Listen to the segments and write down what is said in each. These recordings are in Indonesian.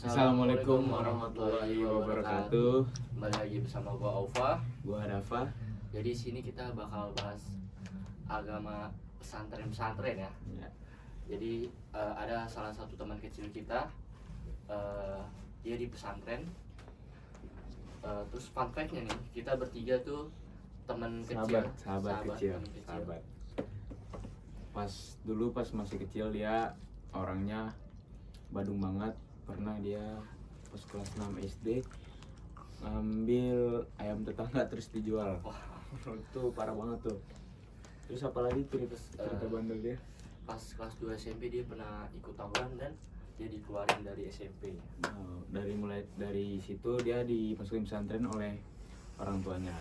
Assalamualaikum warahmatullahi wabarakatuh. Kembali lagi bersama gua Aufa. Gua Rafa. Jadi sini kita bakal bahas agama pesantren ya. Jadi ada salah satu teman kecil kita, dia di pesantren. Terus fun fact-nya nih, kita bertiga tuh teman kecil, sahabat kecil. Pas masih kecil dia orangnya badung banget. Pernah dia pas kelas 6 SD ngambil ayam tetangga terus dijual. Wah, itu parah banget tuh. Terus apalagi cerita bandel dia? Pas kelas 2 SMP dia pernah ikut tawuran dan dia dikeluarin dari SMP. Dari situ dia dimasukin pesantren oleh orang tuanya.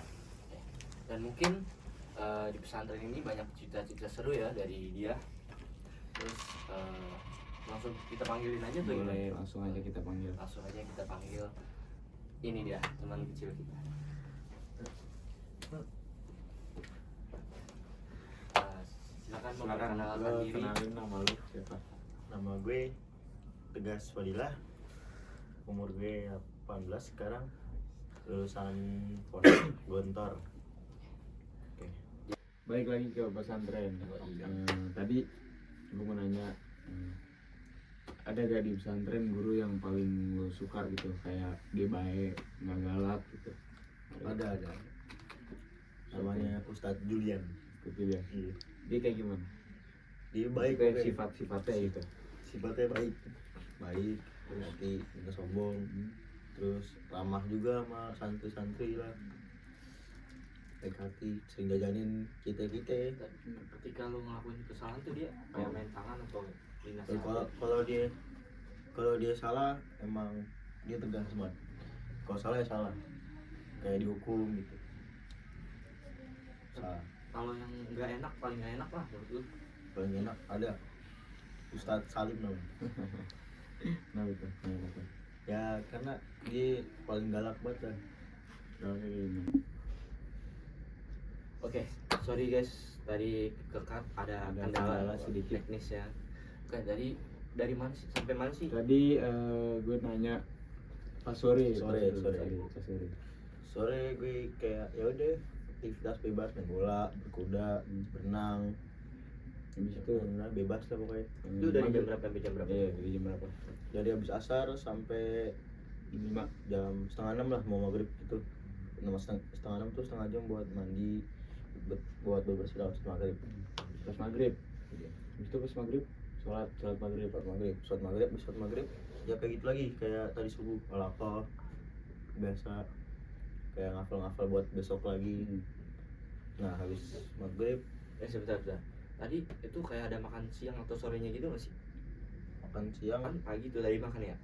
Dan mungkin di pesantren ini banyak cerita-cerita seru ya dari dia. Terus langsung kita panggilin aja tuh. Boleh, langsung aja kita panggil. Ini dia teman kecil kita. Silakan memperkenalkan diri. Kenalin nama lu siapa? Nama gue Tegas Fadilah. Umur gue 18 sekarang. Lulusan Pondok Gontor. Oke. Baik lagi ke pesantren. Tadi gue mau nanya, ada gak di pesantren guru yang paling lo suka gitu, kayak dia baik, nggak galak gitu? Ada. Namanya Ustadz Julian. Gitu ya. Iya. Dia kayak gimana? Dia baik. Kayak sifat-sifatnya gitu. Sifatnya baik. Nanti nggak sombong. Terus ramah juga sama santri-santri lah. Baik hati, sering jajanin kita. Ketika lu ngelakuin kesalahan tuh dia kayak main tangan atau dinasihatin? Kalau dia salah emang dia tegas banget. Kalau salah ya salah, kayak dihukum gitu. Salah. Kalau yang paling nggak enak lah menurut lu? Paling enak ada Ustadz Salim namanya. Nah itu. Ya karena dia paling galak banget lah. Oke, sorry guys, tadi kekat ada kendala sedikit teknis ya. Oke, dari mana sih sampai mana sih? Tadi gue nanya pas sore. Sore gue kayak ya udah aktivitas bebas, main bola, berkuda, berenang. Habis itu Bebas lah pokoknya. Itu dari jam berapa sampai jam berapa? Iya, dari jam berapa? Jadi habis asar sampai 5. jam setengah 6 lah, mau maghrib gitu. Setengah 6 tuh setengah jam buat mandi, buat bebersih lah maghrib. Pas maghrib. Habis itu pas maghrib sholat maghrib ya kayak gitu lagi, kayak tadi subuh apa biasa, kayak ngafal buat besok lagi. Nah habis maghrib Sebentar. Tadi itu kayak ada makan siang atau sorenya gitu nggak sih? makan siang. Kan pagi tuh dari makan ya?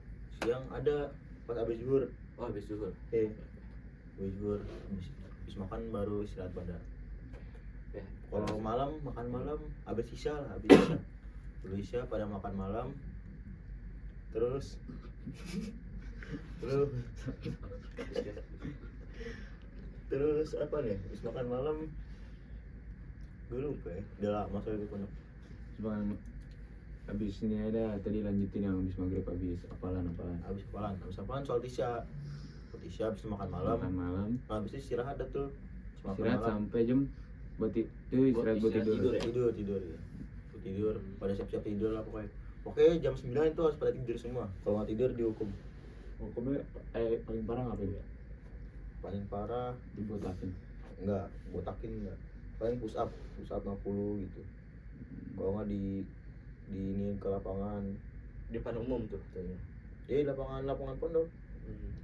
Siang ada pas habis zuhur. Oh, habis zuhur. Habis zuhur, habis makan baru istirahat badan. Ya. Kalau malam makan malam habis isya dulu isya pada makan malam. Terus apa nih? Habis makan malam gue lupa ya. Udah lama soalnya gue pondok. Habis ini ada tadi lanjutin yang habis maghrib, habis apalan. Habis apalan soal isya. Habis makan malam. Nah, habis itu istirahat dah tuh. Istirahat sampai jam buat istirahat buat tidur. Tidur ya. Tidur, pada siap-siap tidur lah pokoknya. Oke, jam 9 itu harus pada tidur semua. Kalau nggak tidur dihukum. Hukumnya paling parah ngapain ya? Paling parah Dibotakin. enggak, botakin enggak. Paling push up 50 gitu. Kalau nggak di ini ke lapangan. Di depan umum tuh katanya. Lapangan pondok.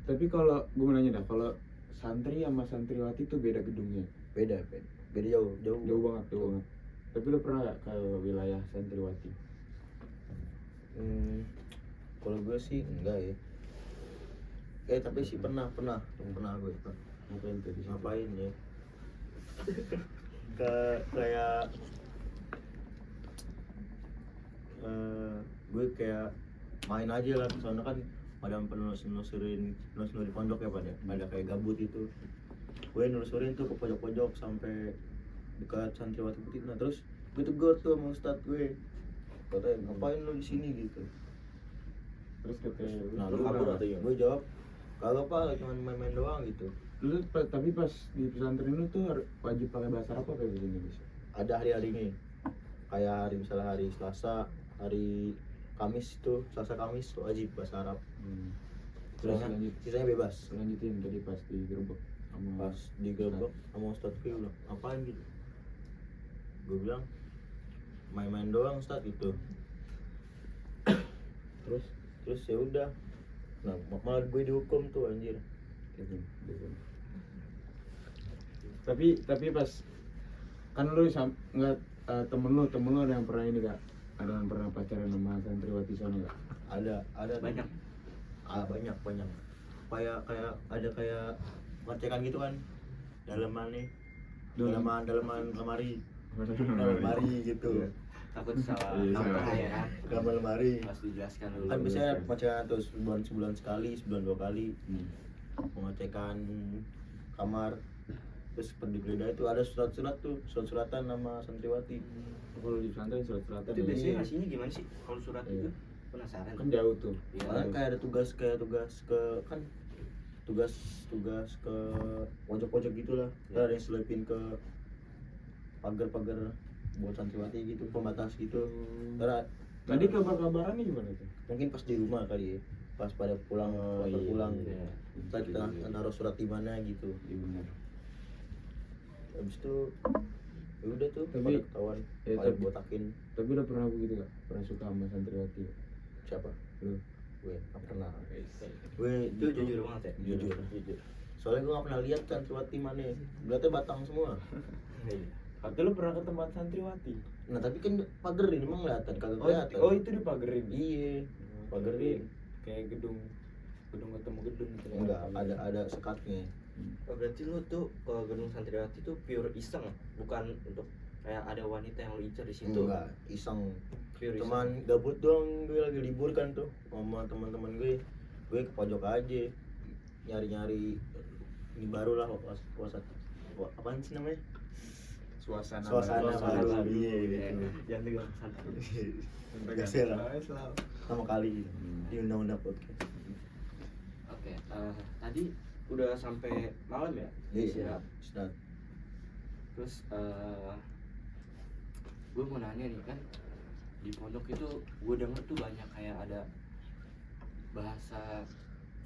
Tapi kalau gue mau nanya dah, kalau santri sama santriwati itu beda gedungnya? Beda jauh banget. Tapi lo pernah gak ke wilayah santriwati? Kalau gue sih enggak ya. Tapi sih pernah gue. Ngapain ya? Kayak gue kayak main aja lah, soalnya kan pada nelusurin di pondok ya, pada kayak gabut itu. Gue nelusurin tuh ke pojok-pojok sampai dekat santriwati putih. Nah terus gue tegur tuh sama ustadz gue, katanya ngapain lu di sini gitu. Terus gue bilang, ya udah, aktivitas bebas, main bola, berkuda, berenang. Gitu. Kalau habis maghrib, kalau habis maghrib tuh gue kayak main aja lah, soalnya kan pada nelusurin di pondok ya, pada kayak gabut itu. Gue nelusurin tuh ke pojok-pojok sampai dekat santriwati putih. Nah terus gue tegur tuh sama ustadz gue, Terus kata Nah Lu lu kabur apa? atau gimana? Gue jawab kagak pak, cuma main-main doang gitu. tapi pas di pesantren lu tuh wajib pakai bahasa Arab apa bahasa Indonesia? Ada hari-harinya, kayak hari misalnya hari Selasa, hari Kamis itu, Selasa Kamis wajib bahasa Arab. Terus Sisanya bebas. lanjutin tadi pas digerebek sama Pas digerebek sama Ustadz Fi bilang apain gitu, gue bilang main-main doang Ustadz gitu. terus ya udah, nah malah gue dihukum tuh anjir. gitu. Tapi pas kan lu nggak temen lu ada yang pernah ini gak? Ada yang pernah pacaran sama santriwati sana gak? Ada Banyak. banyak kayak ada kayak ngecekan gitu kan, dalaman lemari gitu. Iya. Takut salah Iya, kaprah salah. ya kan. Dalaman lemari Harus dijelaskan dulu. kan biasanya pacaran tuh sebulan sekali, sebulan 2 kali pengecekan kamar. Terus pendigeledah itu ada surat-suratan nama santriwati. Kalau di pesantren surat-suratan Tapi biasanya ngasihnya gimana sih kalau surat Iya. itu? Penasaran. kan jauh tuh. Iya. Karena kayak ada tugas ke kan tugas ke pojok-pojok gitulah. Iya. Ada yang selipin ke pagar-pagar buat santriwati gitu, pembatas gitu. Karena Tadi kabar-kabarannya gimana tuh? mungkin pas di rumah kali ya, pas pada pulang, Oh, pada iya, pulang. iya. Ntar kita naruh surat di mana gitu. Iya benar. Habis itu ya udah tuh Tapi- pada ketahuan, ya, pada tapi- botakin. Tapi udah pernah begitu gak? Pernah suka sama santriwati? Siapa? Lu? Gue nggak pernah. Gue Itu jujur banget ya. jujur. Soalnya gue nggak pernah lihat santriwati mana. Berarti batang semua. Atau lu pernah ke tempat santriwati? Nah tapi kan pagerin emang kelihatan, kagak kelihatan. itu dipagerin? Iya, pagerin. Kayak gedung ketemu gedung gitu. Enggak, ada sekatnya. Oh, berarti lu tuh ke gedung santriwati tuh pure iseng, bukan untuk kayak ada wanita yang lu incer di situ. Enggak, iseng. Pure iseng. Cuman gabut doang, gue lagi libur kan tuh sama teman-teman gue. Gue ke pojok aja nyari-nyari ini baru lah puasa. Apaan sih namanya? Suasana Suasana baru. baru. Iya gitu. Jangan tegang santai. Geser lah. Sama kali di undang-undang podcast. Oke, tadi udah sampai malam ya? Iya, Istirahat. sudah. Terus gue mau nanya nih kan, di pondok itu gue denger tuh banyak kayak ada bahasa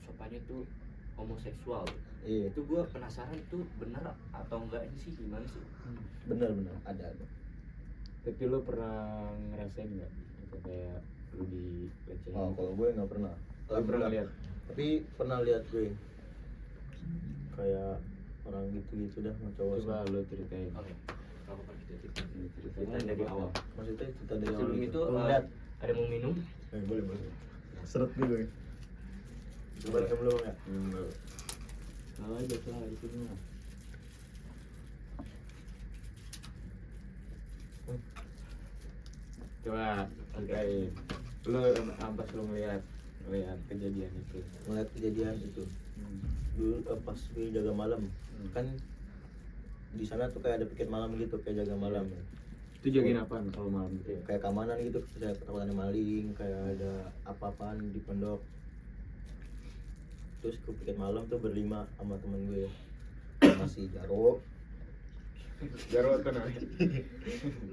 sopannya tuh homoseksual. Iya, Itu gue penasaran tuh bener atau enggaknya sih, gimana sih? benar ada. Tapi lu pernah ngerasain nggak? Atau kayak lu dilecehin? Oh, kalau gue nggak pernah. Lu pernah lihat? Tapi pernah lihat gue kayak orang gitu dah sama cowok. Coba lu ceritain. Oke, kalau pergi dari Ceritain dari awal. Maksudnya cerita dari awal Sebelum gitu. itu Lu lihat. ada mau minum? Boleh. Seret nih gue. Coba kamu belum ya? Salah aja salah di sini mah. Coba ceritain. Lu ampas lu ngeliat kejadian itu. Ngeliat kejadian itu. Dulu pas gue jaga malam, kan di sana tuh kayak ada piket malam gitu, kayak jaga malam. Itu jagain apaan kalau malam gitu ya? Kayak keamanan gitu, kayak ketakutan maling, kayak ada apa-apaan di pondok. Terus ke piket malam tuh berlima sama temen gue, masih Jaro, Jarwo tuh namanya.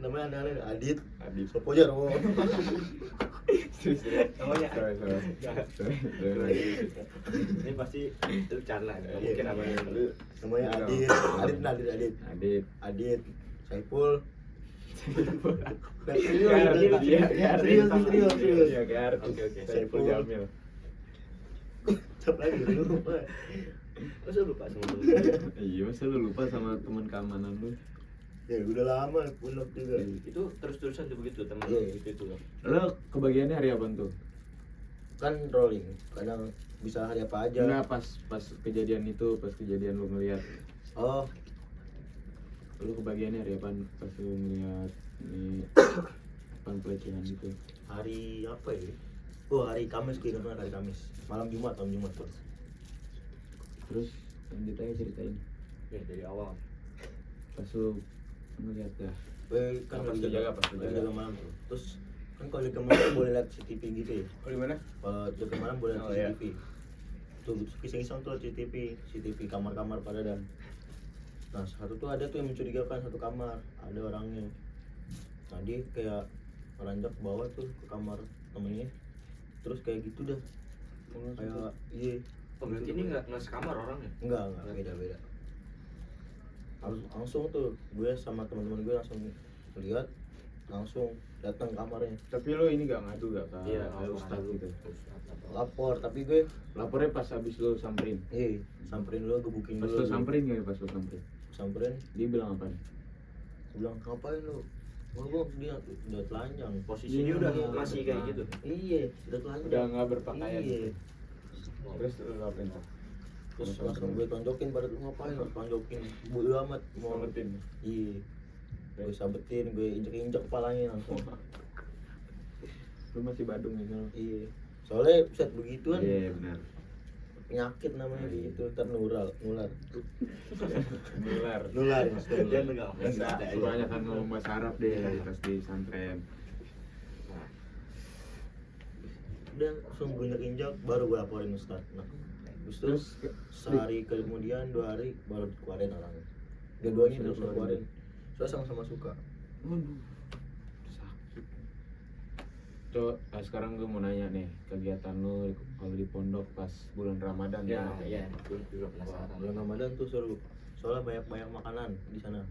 namanya aneh Adit, Adit. Sopo Jaro. Namanya Sorry. ini pasti itu bercanda, nggak Iya. mungkin apa Lu Namanya Adit, Saiful. Serius. Iya, kayak artis. Oke. Saiful Jamil. Siapa lagi lupa. Masa lupa sama temen? Iya, masa lu lupa sama teman keamanan lu? Ya udah lama pondok juga. Itu terus-terusan tuh begitu temen Iya. itu loh. Lu kebagiannya hari apa tuh? Kan rolling, kadang bisa hari apa aja. Enggak, pas kejadian itu, pas kejadian lu ngeliat. Oh, Lu kebagiannya hari apa? Pas lu ngeliat ini pan pelecehan gitu. hari apa ya? Oh, hari Kamis, gue ingat hari Kamis. Malam Jumat tuh. Terus lanjut aja ceritain. Ya dari awal. Pas lu ngeliat dah. Gue kan Pas lagi lu jaga, pas lu lagi jaga. jaga malam tuh. Terus Kan kalau di kemarin boleh lihat CCTV gitu ya. Oh di mana? Kalau di kemarin boleh lihat Oh, iya. CCTV. Tuh iseng-iseng tuh CCTV kamar-kamar pada dan. Nah satu tuh ada tuh yang mencurigakan satu kamar, ada orangnya. Nah dia kayak meranjak ke bawah tuh ke kamar temennya, terus kayak gitu dah. Kayak iya. Oh, berarti ini nggak sekamar orangnya? Enggak beda. Langsung tuh gue sama teman-teman gue langsung lihat, langsung datang ke kamarnya. Tapi lo ini gak ngadu gak ke Iya, Ustadz gitu? Lapor, tapi gue Lapornya pas habis lo samperin. samperin dulu, gebukin Pas dulu. lo samperin gak pas lo samperin? Samperin, Dia bilang apa nih? gue bilang ngapain lu? Gue dia udah telanjang. Posisi Iya, dia udah iya, masih kayak gitu. Iya, udah telanjang. Udah nggak berpakaian. Iya. Terus lo ngapain tuh? Terus langsung gue tonjokin pada lu ngapain lu tonjokin. Bodo amat mau. Sampetin. Iya. Gue sabetin, gue injek-injek kepalanya langsung. Lo masih Badung gitu. Iya. Soalnya set begituan Iya benar. penyakit namanya gitu, ntar nular. Nular. Nular maksudnya. Jangan enggak. Enggak, banyak kan ngomong bahasa Arab deh pas di pesantren. Udah langsung gue injek-injek baru gue laporin Ustadz. Nah, terus sehari kemudian 2 hari baru dikeluarin orangnya. Dua-duanya terus dikeluarin. Soalnya sama-sama suka. Waduh, sakit. Cok, sekarang gue mau nanya nih, kegiatan lo kalau di pondok pas bulan Ramadan Ya, apa? iya, gue juga penasaran. Bulan Ramadan tuh seru. Soalnya banyak makanan di sana.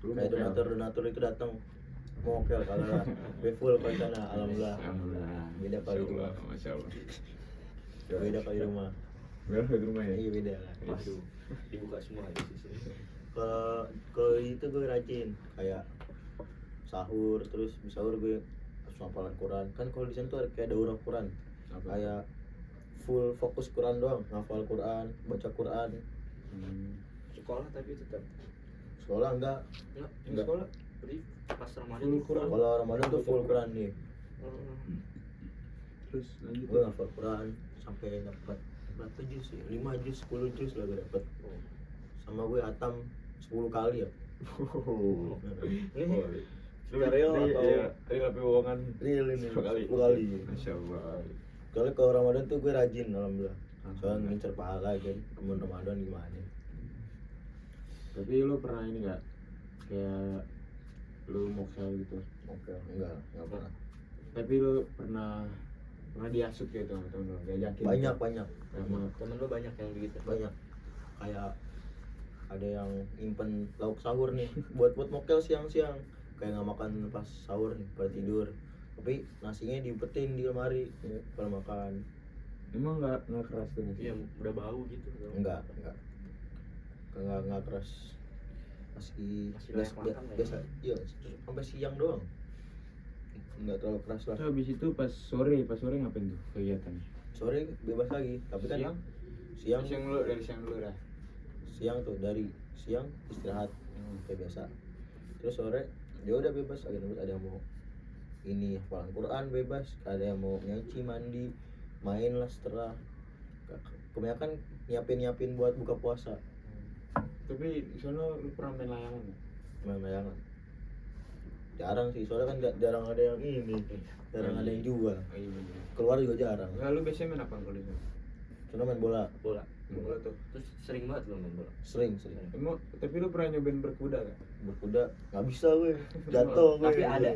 Lu Kayak mokel? donatur itu datang mokel kalau lah full ke sana, alhamdulillah. Alhamdulillah. Beda kali Masya Allah, rumah. Masya Allah. Beda kali rumah. Biar di rumah ya? Iya beda lah. Waduh, dibuka semua di sini. Kalau itu gue rajin kayak sahur, terus di sahur gue langsung hafalan Quran. Kan kalau di sana tuh kayak daurah Quran. Apa? Kayak full fokus Quran doang, ngafal Quran, baca Quran. Sekolah tapi tetap. Sekolah enggak. Ya, Enggak. sekolah. Jadi pas Ramadan Full tuh Quran. Kalau Ramadan tuh full Quran nih. Oh. Terus lanjut. Gue ngafal Quran sampai dapat berapa juz ya? 5 juz, 10 juz lah gue dapat. Sama gue atam 10 kali ya. Oh. Ini sudah real atau real tapi bohongan? Real ini. 10 kali. 10 kali. Masya Allah. Kalau ke Ramadan tuh gue rajin alhamdulillah. Soalnya ngincer pahala kan, temen Ramadan gimana? Tapi lu pernah ini nggak kayak lu mokel gitu? Oke, enggak pernah. Tapi lu pernah diasut gitu sama temen lu, diajakin? Banyak Sama temen lo banyak yang begitu. banyak. Kayak ada yang nyimpen lauk sahur nih buat mokel siang-siang. Kayak nggak makan pas sahur nih, pada tidur. Tapi nasinya diumpetin di lemari kalau makan. emang nggak keras tuh nasi? Iya, udah bau gitu. Enggak keras. Masih Masih layak makan lah ya. biasa. Iya, sampai siang doang. Enggak terlalu keras lah. Terus habis itu pas sore ngapain tuh kegiatannya? Sore bebas lagi, tapi kan siang Dari siang dulu dah. siang tuh dari siang istirahat kayak biasa. Terus sore ya udah bebas, ada yang mau ini hafalan Quran bebas, ada yang mau nyuci mandi, main lah setelah. Kebanyakan nyiapin buat buka puasa. Tapi di sana lu pernah main layangan nggak? Main layangan jarang sih, soalnya kan jarang ada yang ini, jarang ada yang jual. Oh, iya bener. Keluar juga jarang. Nah, lu biasanya main apa kalau di sana? Cuma main bola Bola. Bola tuh. Terus sering banget lo main bola. sering. Emang tapi lu pernah nyobain berkuda gak? Berkuda nggak bisa gue, jatuh gue. Tapi ada.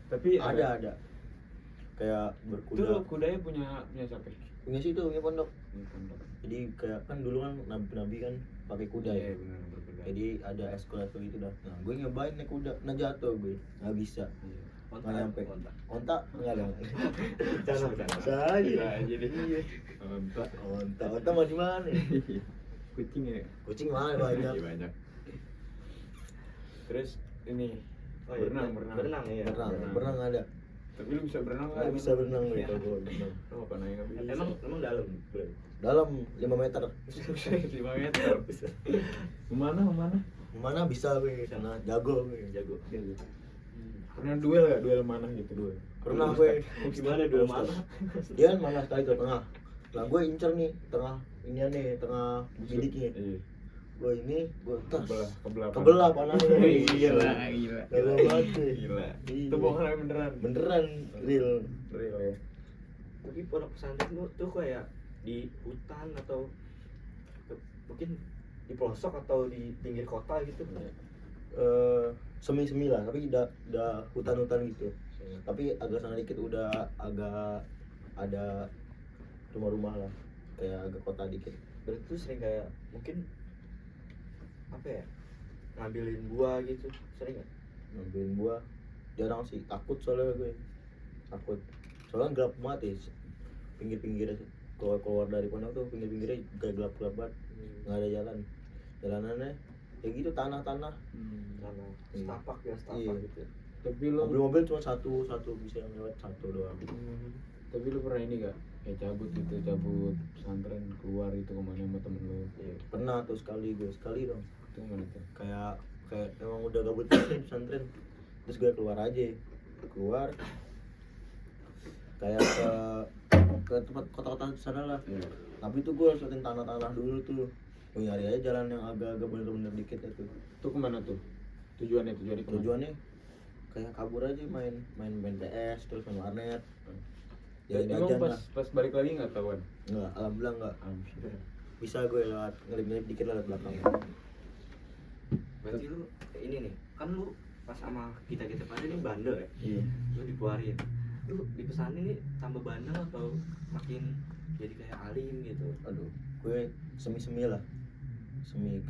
Tapi ada kayak Itu berkuda kudanya punya siapa? punya situ, punya pondok. Punya pondok. Jadi kayak kan dulu kan nabi kan pakai kuda Iya ya. benar berkuda. Jadi ada ekskul gitu dah. Nah gue nyobain naik kuda, nah jatuh gue, nggak bisa. Iya. Nggak nyampe. Kontak. Ontak nggak ada. Bercanda. Saya. Gila aja deh. Ontak. Ontak mau di mana? Kucing ya? Kucing mana banyak. Iya, banyak. Terus ini Oh, iya. berenang ya. Berenang ada. Tapi lu bisa berenang Nggak bisa berenang gue kalau gue berenang. Lu apa nanya nggak bisa? Emang dalam. Dalam 5 meter. 5 meter. Kemana? Mana bisa gue, sana jago gue. Jago. Pernah duel gak? Duel mana gitu duel? Pernah gue. Gimana dua mana? Dia kan mana sekali ke tengah. Lah gue incer nih tengah ini nih, tengah bidiknya. Iya. gue ini gue tas kebelah kebelah panahnya. gila Gila banget sih. gila Iya. itu bohong apa beneran Beneran real. ya Tapi pondok pesantren tuh kayak di hutan atau mungkin di pelosok atau di pinggir kota gitu. Semi-semi lah, tapi udah hutan-hutan gitu. Tapi agak sana dikit udah agak ada rumah-rumah lah, kayak agak kota dikit. Berarti tuh sering kayak mungkin apa ya, ngambilin buah gitu, sering nggak? Ngambilin buah jarang sih, takut soalnya gue, takut soalnya gelap banget ya, pinggir-pinggirnya sih. Keluar dari pondok tuh pinggir-pinggirnya kayak gelap-gelap banget, nggak ada jalanannya ya gitu, tanah Karena Iya. setapak ya, Iya. gitu. tapi lu mobil cuma satu bisa yang lewat satu doang. tapi lu pernah ini gak kayak cabut pesantren keluar itu kemana sama temen lu Pernah tuh sekali dong, itu gimana tuh kayak emang udah gabut banget pesantren, terus gue keluar kayak ke tempat kota-kota sana lah. Tapi tuh gue harus liatin tanah-tanah dulu tuh, gue nyari aja jalan yang agak-agak bener-bener dikit itu. tuh kemana tuh tujuannya kemana? Tujuannya kayak kabur aja, main PS terus main warnet. Emang jajan pas lah. pas balik lagi nggak tahuan Enggak, alhamdulillah enggak. alhamdulillah Bisa gue lewat ngelip-ngelip dikit lewat belakang. Berarti lu ini nih, kan lu pas sama kita pada ini bandel ya, iya lu dikeluarin, lu di pesantren ini tambah bandel atau makin jadi kayak alim gitu? Aduh, gue semi-semi lah,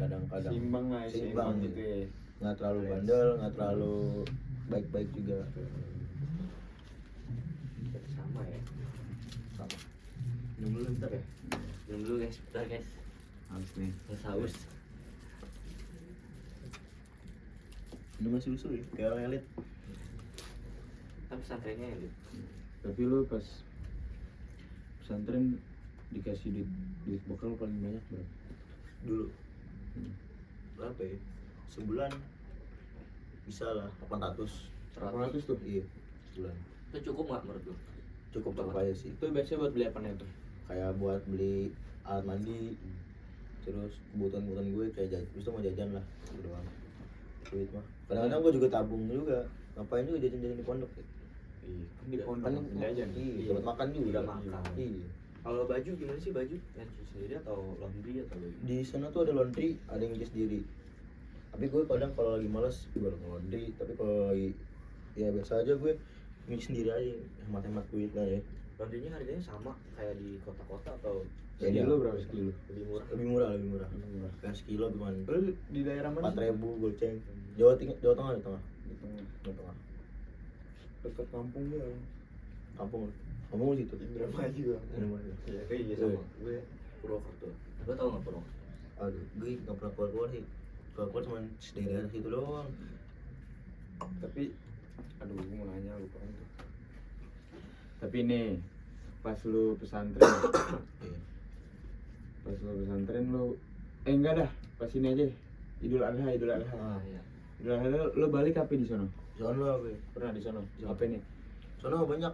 kadang-kadang seimbang lah Seimbang gitu ya nggak terlalu bandel, nggak terlalu baik-baik juga. Berarti sama ya. Sama. Minum dulu bentar ya. Minum dulu guys, bentar guys, harus nih harus haus. Minum susu ya, kayak orang elit. Tapi pesantrennya ya gitu. tapi lu pas pesantren dikasih duit bekal paling banyak berapa Dulu berapa ya? Sebulan bisa lah 800. 100 tuh Iya, sebulan. Itu cukup nggak menurut lu? Cukup aja sih. itu biasanya buat beli apa tuh Kayak buat beli alat mandi, terus kebutuhan gue kayak jajan, terus mau jajan lah, gitu doang. Duit mah. Kadang-kadang gue juga tabung juga. Ngapain juga jajan-jajan di pondok ya? iya kan di pondok Kan jajan iya, dapat makan juga. Udah makan. Iya. Kalau baju gimana sih, baju yang cuci sendiri atau laundry atau gimana? Di sana tuh ada laundry, ada yang cuci sendiri. Tapi gue kadang kalau lagi malas gue laundry, tapi kalau lagi ya biasa aja gue nyuci sendiri aja, hemat-hemat duit lah ya. Laundrynya harganya sama kayak di kota-kota atau Iya. sekilo berapa sekilo lebih murah? Lebih murah. Kayak sekilo gimana? lu di daerah mana 4.000 goceng. Jawa Tengah di tengah. Jawa Tengah. dekat kampung dia Kampung situ. Indramayu bang Indramayu. Iya sama. Gue Purwokerto. Lo tau nggak Purwokerto? Aduh, gue nggak pernah keluar sih. Keluar cuma di daerah situ doang. tapi aduh gue mau nanya lupa itu tapi nih pas lu pesantren Iya. pas lu pesantren lu enggak dah pas ini aja Idul Adha iya. Idul Adha lu balik apa di sono Sono gue. pernah di sono Sono. apa nih Sono banyak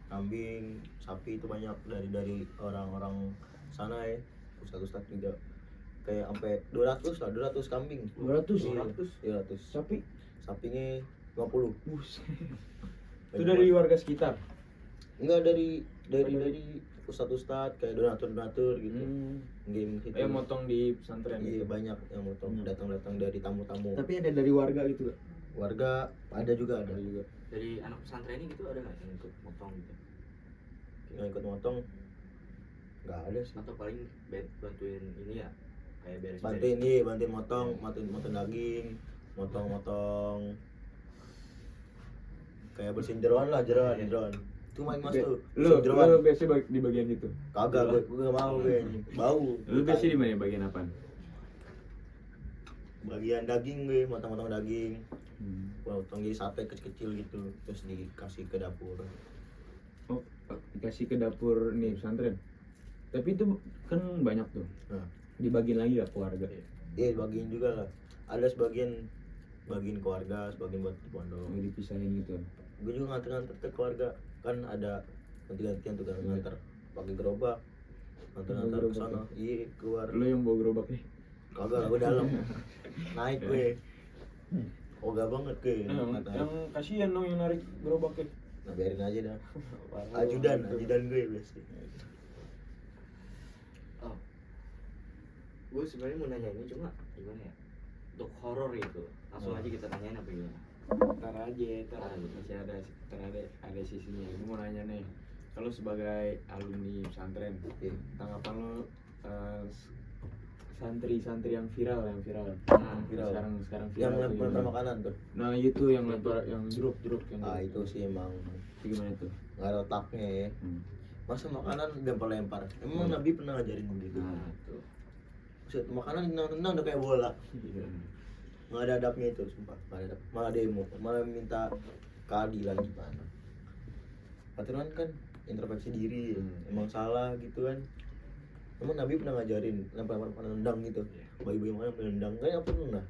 kambing, sapi itu banyak dari orang-orang sana ya. Ustadz juga kayak sampai 200 kambing. 200 Iya, 200. Sapinya 50. Itu dari warga sekitar enggak dari ustadz kayak donatur gitu. Game gitu. yang motong di pesantren Iya, gitu. banyak yang motong datang dari tamu-tamu. Tapi ada dari warga gitu gak? Warga ada juga. Dari anak pesantren ini gitu ada nggak yang ikut motong gitu? Yang ikut motong nggak ada sih. Atau paling bantuin ini ya, kayak beres-beres. Bantuin motong daging, motong kayak bersihin jeroan lah, jeroan. Itu main mas tuh. Lu Jeroan. biasanya di bagian itu. Kagak, gue gak mau gue. Bau. Lu biasanya di mana bagian apaan? Bagian daging gue, motong daging. Potong jadi sate kecil-kecil gitu, terus dikasih ke dapur. Oh, dikasih ke dapur nih pesantren. Tapi itu kan banyak tuh. Nah, Dibagiin lagi ya keluarga. iya bagian juga lah. Ada sebagian keluarga, sebagian buat di pondok. Mau dipisahin gitu. Gue juga nganter ke keluarga, kan ada ganti-gantian tuh kan nganter pakai gerobak, nganter ke sana. Iya, keluar. Lu yang bawa gerobak nih. Kagak, gue dalam. Naik gue. Ogah banget gue. Yang kasihan dong yang narik gerobaknya. Nah biarin aja dah. Parah Ajudan gitu. gue biasanya. Oh, gue sebenarnya mau nanya ini cuma gimana ya, untuk horor itu langsung aja kita tanyain apa gimana. Ntar aja, masih ada sisinya. Gue mau nanya nih, kalau sebagai alumni pesantren, tanggapan lo santri-santri yang viral. Viral. Sekarang Yang viral. lempar Gimana? makanan tuh. Nah itu yang lempar, yang jeruk yang Ah jeruk. itu sih emang Itu gimana tuh? nggak ada otaknya ya. Masa makanan lempar. Emang Nabi pernah ngajarin begitu? Nah tuh. Buset, makanan tendang udah kayak bola. Iya. Nggak ada adabnya itu, sumpah. Nggak ada adab. Malah demo, malah minta keadilan gimana. Aturan kan introspeksi diri, emang salah gitu kan. Emang Nabi pernah ngajarin lempar nendang gitu. Bayi-bayi mana nendang kan apa pernah?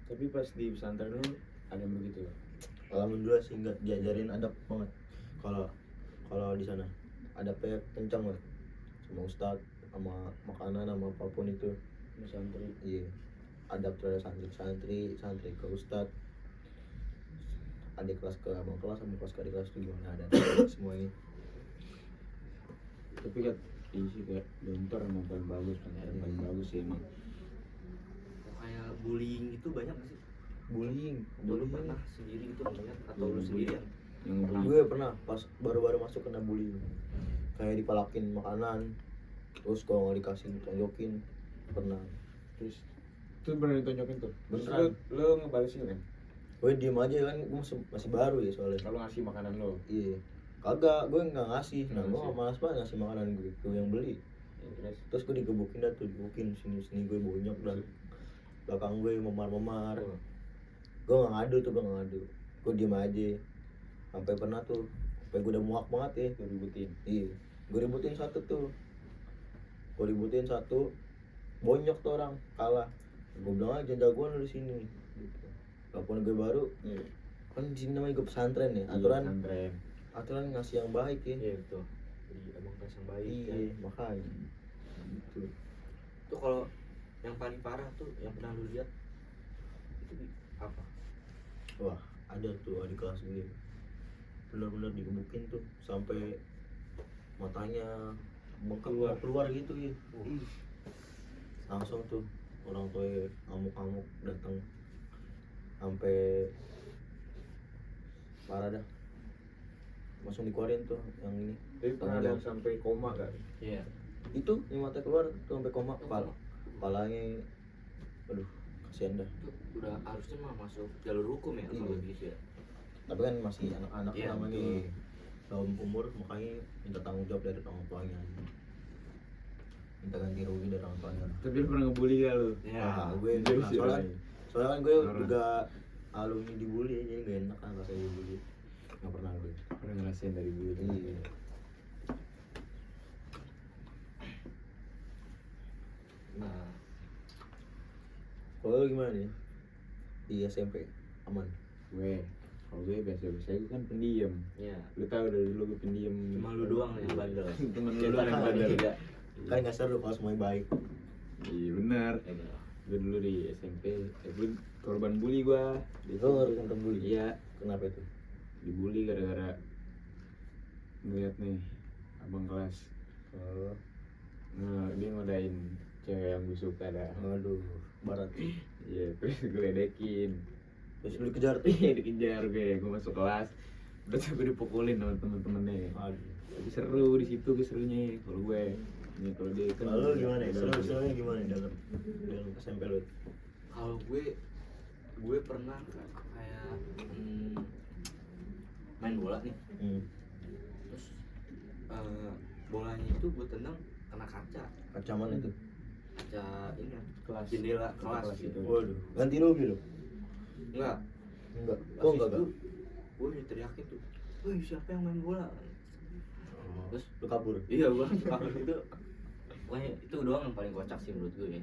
Tapi pas di pesantren lu ada yang begitu ya? Alhamdulillah sih nggak diajarin adab banget. Kalau di sana adabnya kencang lah, sama ustadz, sama makanan, sama apapun itu. Santri. Iya, adab terhadap santri ke ustadz, adik kelas ke abang kelas, sama kelas ke adik kelas itu gimana ada semuanya. Tapi kan isi kayak Gontor emang paling bagus, paling bagus sih emang. Kayak bullying itu banyak nggak sih? Bullying. Lu pernah sendiri itu melihat atau lu sendiri yang Yang bullying. Gue pernah pas baru-baru masuk kena bullying, kayak dipalakin makanan, terus kalau nggak dikasih tonjokin, pernah. Terus beneran ditonjokin tuh. Terus Beneran. lu ngebalesin kan? Gue diem aja kan, gue masih baru ya soalnya. Kalau ngasih makanan lo. Iya, kagak, gue nggak ngasih. Nah, Nggak gue ngasih. malas banget ngasih makanan gue yang beli. Ya, Terus gue digebukin dah tuh, digebukin sini gue bonyok dan belakang gue memar-memar. Gue nggak ngadu tuh, gue diem aja. Sampai pernah tuh, sampai gue udah muak banget ya. Lu ributin. Iya, gue ributin satu, bonyok tuh orang kalah. Gue bilang aja jagoan lu di sini. Gitu. Walaupun gue baru, Iya. kan di sini namanya gue pesantren ya. Pesantren. Aturan ngasih yang baik ya. iya betul. Jadi emang kelas yang baik Iya, kan. makanya. Gitu. Tuh kalau yang paling parah tuh yang pernah lu lihat itu apa? Wah, ada tuh adik kelas gue. Bener-bener digebukin tuh sampai matanya bengkak keluar gitu ya. Ih. Langsung tuh orang tua ngamuk-ngamuk datang sampai parah dah, langsung dikeluarin tuh yang ini. Tapi pernah ada yang sampai koma gak? Iya. Itu yang mata keluar tuh sampai koma, kepalanya aduh kasihan dah. Itu udah harusnya mah masuk jalur hukum ya kalau Iya. gitu ya. Tapi kan masih anak-anak Iya, namanya betul. dalam umur, makanya minta tanggung jawab dari orang tuanya, minta ganti rugi dari orang tuanya. Tapi lu pernah ngebully gak lu? Iya. Gue Jujur nah, sih, soalnya orangnya. soalnya kan gue Parah. juga alumni dibully, jadi gak enak kan rasanya dibully. Nggak pernah gue. Pernah ngerasain dari bully. Iya. Nah, Kalau lu gimana nih di SMP? Aman? Kalau gue biasa-biasa gue kan pendiam. Iya. Lu tahu dari dulu gue pendiam. Cuma lu doang yang bandel. Temen lu Kita doang yang tahu bandel. juga. Kan nggak seru kalau semuanya baik. Iya benar. Gue dulu di SMP, gue korban bully gue. Lu korban bully? Iya, Kenapa itu? dibully gara-gara ngeliat nih abang kelas. Oh, Nah, dia ngodain cewek yang gue suka dah. aduh, barat. Iya, terus gue ledekin. Terus lu dikejar tuh? Iya, dikejar gue masuk kelas. Terus gue dipukulin sama temen-temennya. Aduh. Tapi seru di situ gue serunya. Kalau gue, ini kalau dia kan. Lalu gimana ya? udah- Seru-serunya gimana dalam SMP lu? kalau gue pernah kayak main bola nih. Terus bolanya itu gue tendang kena kaca Kacaman itu. ini ya, Kelas. jendela kelas Kelas gitu. itu. Waduh, ganti rugi lu? Enggak, Enggak. pas Oh, itu enggak. gue diteriakin tuh, woi siapa yang main bola? Terus Lu kabur. iya gue kabur itu. Pokoknya itu doang yang paling kocak sih menurut gue ya.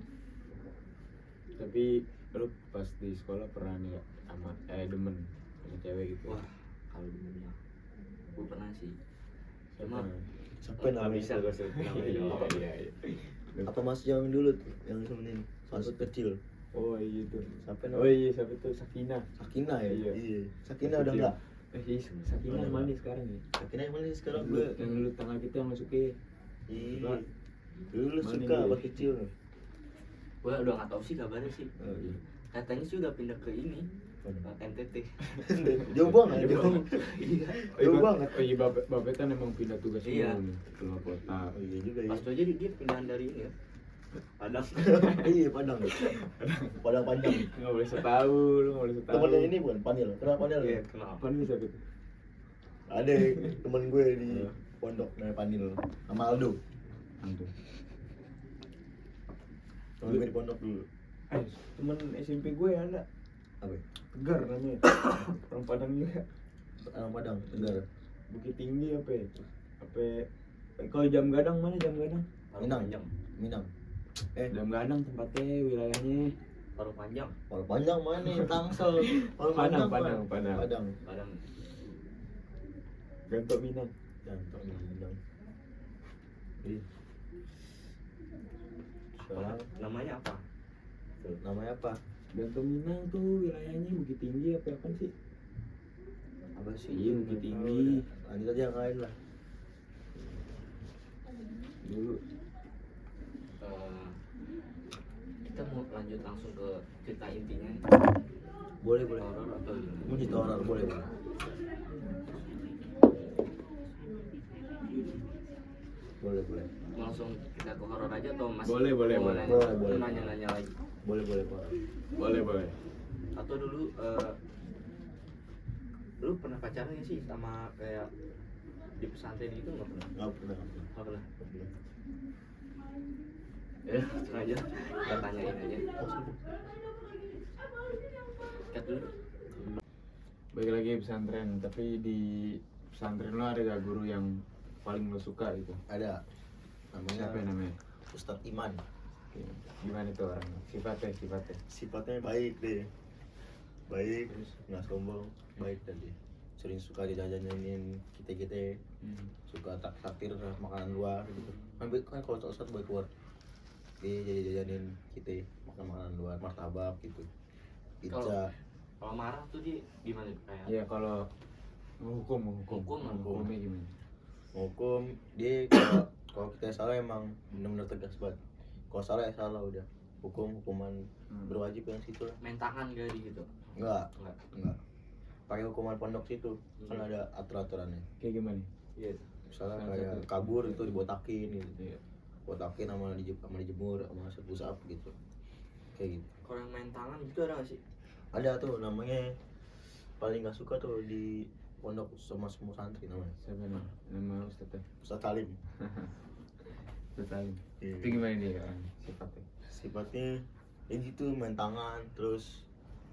Tapi lu pas di sekolah pernah nih sama demen sama cewek gitu? Wah, kalau dulunya gue pernah sih. Cuma Pernah. Siapa namanya? bisa gue sebut namanya dong. Iya, iya. apa mas yang dulu tuh yang sebenarnya satu kecil Oh iya itu. sampai Oh iya siapa itu Sakina. Sakina ya Iya. iya Sakina udah Kecil. enggak Iya Sakina Udah mana nggak. sekarang ya? Sakina yang mana sih sekarang Yang gue yang dulu tangga kita yang masuk ke iya dulu Mana suka dia? pas kecil Gue udah nggak tahu sih kabarnya sih. oh, iya. Katanya sih udah pindah ke ini, ke NTT. jauh banget jauh Iya. jauh banget Oh iya Bapak kan emang pindah tugas Iya. dulu nih keluar kota. oh iya juga ya Pas itu aja dia pindahan dari ini ya. Padang. iya Padang Padang panjang Nggak boleh setahu, lu nggak boleh setahu. temennya ini bukan Panil kenapa Panil Iya, kenapa? Apa nih siapa itu? ada temen gue di Iya. pondok namanya Panil sama Aldo Aduh. temen gue di pondok dulu Temen SMP gue ada apa ya? Tegar namanya. Orang Padang juga. Orang Padang Tegar Bukit Tinggi apa ya? Apa kalau Jam Gadang mana Jam Gadang? Paruh Minang panjang. Minang Jam Gadang tempatnya wilayahnya Paruh panjang. Kalau panjang mana Tangsel kalau Padang, Padang Padang. Padang Padang. Gantok Minang. Jantung Minang Ih. Apa? Sekarang Namanya apa? namanya apa Gantok Minang tuh wilayahnya Bukit Tinggi apa sih? apa sih Iya, Bukit Tinggi. lanjut aja yang lain lah Dulu Eh, kita mau lanjut langsung ke cerita intinya. boleh boleh Horor atau gimana? mau cerita horor boleh boleh boleh boleh Mau langsung kita ke horor aja atau masih Boleh, boleh, mau boleh. nanya- Boleh, boleh. mau nanya-nanya lagi? boleh boleh horor boleh boleh. Atau dulu lu pernah pacaran gak sih sama kayak di pesantren itu? Nggak pernah? nggak pernah nggak pernah. Nggak pernah. Nggak pernah. Ya, langsung aja kita tanyain aja. Kat dulu. Balik lagi pesantren, tapi di pesantren lo ada gak guru yang paling lo suka gitu? ada namanya Siapa yang namanya? Ustadz Iman Oke. Gimana tuh orang? Sifatnya. sifatnya baik deh baik nggak sombong baik dan dia sering suka dijajanin kita suka takdir makanan luar gitu kan kalau Ustadz baik keluar dia jadi jajanin kita makan makanan luar martabak gitu pizza Kalau marah tuh dia gimana kayak? Iya kalau hukum. Hukumnya gimana? hukum dia kalau kita salah emang benar-benar tegas banget kalau salah ya salah udah hukuman berwajib yang situ lah Main tangan gak gitu? enggak Enggak. pakai hukuman pondok situ kan ada aturannya Kayak gimana? Iya. misalnya Salah kayak satu. kabur itu dibotakin gitu Iya. botakin sama dijemur sama push up gitu kayak gitu Kalau yang main tangan gitu ada gak sih? ada tuh namanya paling nggak suka tuh di pondok sama semua santri namanya Siapa nama Ustadz? Ustadz Salim Ustadz Alim. Iya. Itu gimana dia orang sifatnya? sifatnya ya gitu main tangan terus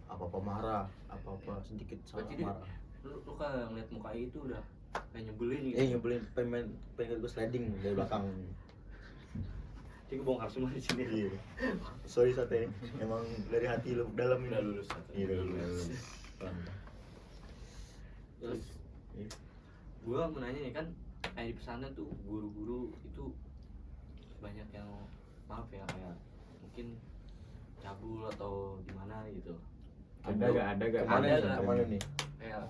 apa marah apa sedikit salah Berarti dia- marah Lu kan ngeliat muka itu udah kayak nyebelin gitu. nyebelin pengen gue sliding dari belakang Jadi kebongkar semua di sini. iya sorry Sate emang dari hati lu dalam Udah lulus. iya udah lulus Terus Iya. gua mau nanya nih kan kayak di pesantren tuh guru-guru itu banyak yang maaf ya kayak mungkin cabul atau gimana gitu. Ada gak? kemana Ada nih nggak? kemana nih Kayak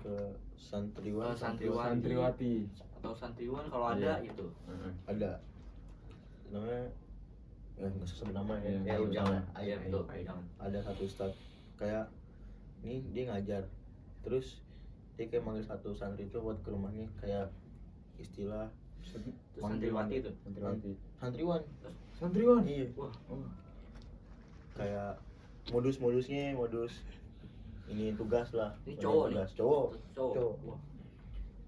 ke santriwan santriwan. Santriwati. atau santriwan kalau Iya. ada gitu. ada namanya nggak usah sebut nama ya Iya, Aib jangan. jangan Iya Aib. betul. Aib. Jangan. Ada satu ustad kayak ini dia ngajar terus dia kayak manggil satu santri itu buat ke rumahnya kayak istilah Terus Manggil- santriwati itu. Santriwati. santriwan Santriwan. iya Wah, kayak modus ini tugas lah Ini Kayak cowok nih? tugas cowok cowok. Wah.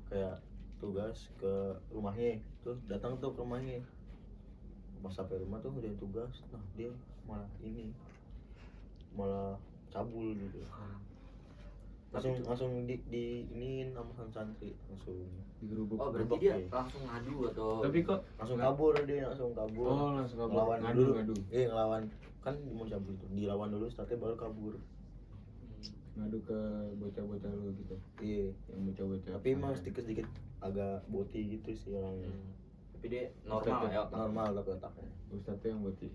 kayak tugas ke rumahnya terus datang tuh ke rumahnya pas sampai rumah tuh udah tugas nah dia malah cabul gitu langsung di iniin sama santri langsung Digerubuk. Oh berarti Gerobak dia ya. langsung ngadu atau? Tapi kok langsung kabur dia langsung kabur Oh, langsung kabur. ngelawan Ngadu, dulu ngadu. ngelawan kan mau cabul tuh dilawan dulu startnya baru kabur Ngadu ke bocah-bocah lu gitu. iya Yang bocah-bocah. tapi emang sedikit agak boti gitu sih orangnya Tapi dia normal ya otak. normal tapi otaknya. Ustadz tuh yang berarti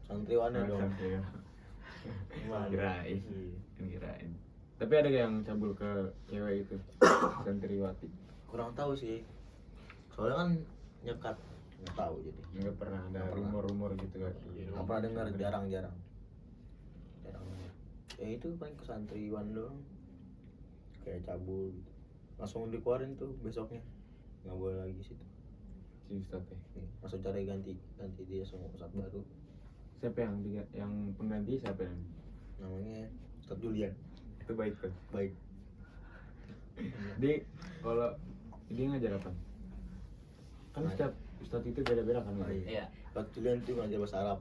Santriwannya dong. ya. Gimana? Kirain. Iya. Kirain. Tapi ada yang cabul ke cewek itu santriwati. Kurang tahu sih. Soalnya kan nyekat, nggak tahu jadi. Nggak pernah ada Nggak pernah. rumor-rumor gitu kan. Nggak pernah dengar, jarang-jarang. Ya itu paling ke santriwan doang. Kayak cabul gitu. Langsung dikeluarin tuh besoknya. Nggak boleh lagi situ. Si Ustadz ya. Nih, langsung cari ganti dia sama ustadz baru. Siapa yang pengganti siapa yang? Namanya Ustadz Julian. Itu baik tuh. Baik. Dia kalau dia ngajar apa? Kan setiap Ustadz itu beda-beda kan? Oh, iya. Iya. Ustadz Julian tuh ngajar bahasa Arab.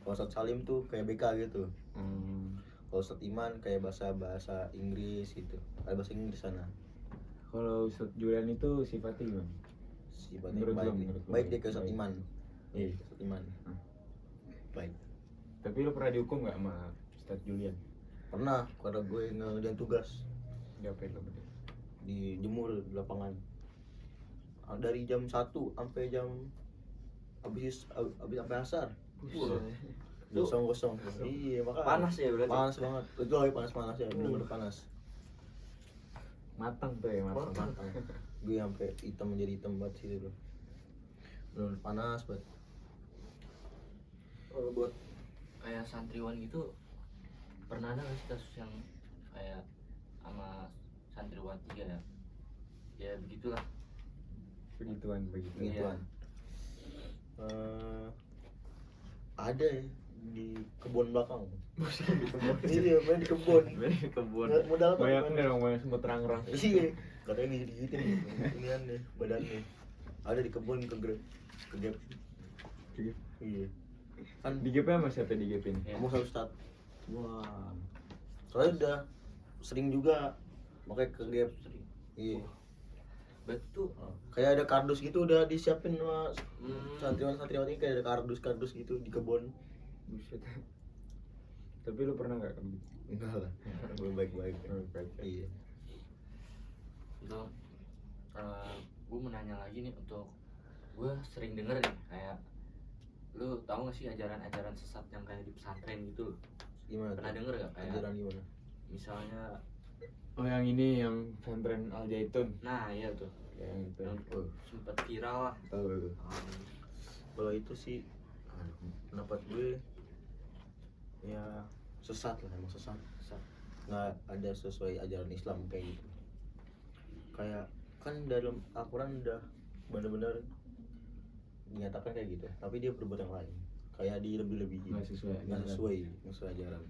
Kalau Ustadz Salim tuh kayak BK gitu. Kalau Ustadz Iman kayak bahasa Inggris gitu. Ada bahasa Inggris sana. Kalau Ustadz Julian itu sifatnya gimana? Sifatnya Menurut baik. lo, menurut lo. Baik dia ke Ustadz Baik. Iman. Iya. Ustadz Iman. Baik. Tapi lo pernah dihukum nggak sama Ustadz Julian? Pernah karena gue ngerjain tugas Diapain lo berarti? di jemur di lapangan. Dari jam 1 sampai jam habis sampai asar. Gosong. Iya, makanya. Panas ya berarti. Panas banget. Itu lagi panas ya, bener-bener panas. Matang tuh ya matang. Gue sampai hitam menjadi hitam banget sih itu. Bener panas banget. Kalau buat Kayak santriwan gitu pernah ada nggak sih kasus yang kayak sama santriwan 3 ya? Ya begitulah. Begituan. Begituan. Ada ya di kebun belakang. Iya, main di kebun. Kebun. Nggak modal apa? Banyak nih dong, banyak semut rang-rang. Iya, katanya digigitin ini aneh badannya. Ada di kebun kegep. Iya. Kan Di GP sama siapa di GP ini? Ya. kamu satu start. Wah. Soalnya udah sering juga makanya kegep. Sering. Iya. Berarti tuh Kayak ada kardus gitu udah disiapin sama hmm, santriwan-santriwati, kayak ada kardus gitu di kebun. Buset. Tapi lu pernah nggak kayak gitu? Enggak lah. Gue baik-baik. Baik. Iya. itu gue mau nanya lagi nih untuk gue sering denger nih kayak lu tahu gak sih ajaran-ajaran sesat yang kayak di pesantren gitu? Gimana? Pernah denger gak kayak Ajaran gimana? misalnya Oh yang ini yang pesantren Al Zaitun. nah iya tuh Yang itu. yang sempet viral lah. Tahu. Kalau itu sih pendapat gue ya sesat lah, emang sesat. Nggak ada sesuai ajaran Islam kayak gitu. Kayak kan dalam Al-Quran udah benar-benar dinyatakan kayak gitu, tapi dia berbuat yang lain, kayak dilebih-lebihin, Nggak sesuai nggak ajaran. sesuai ajaran.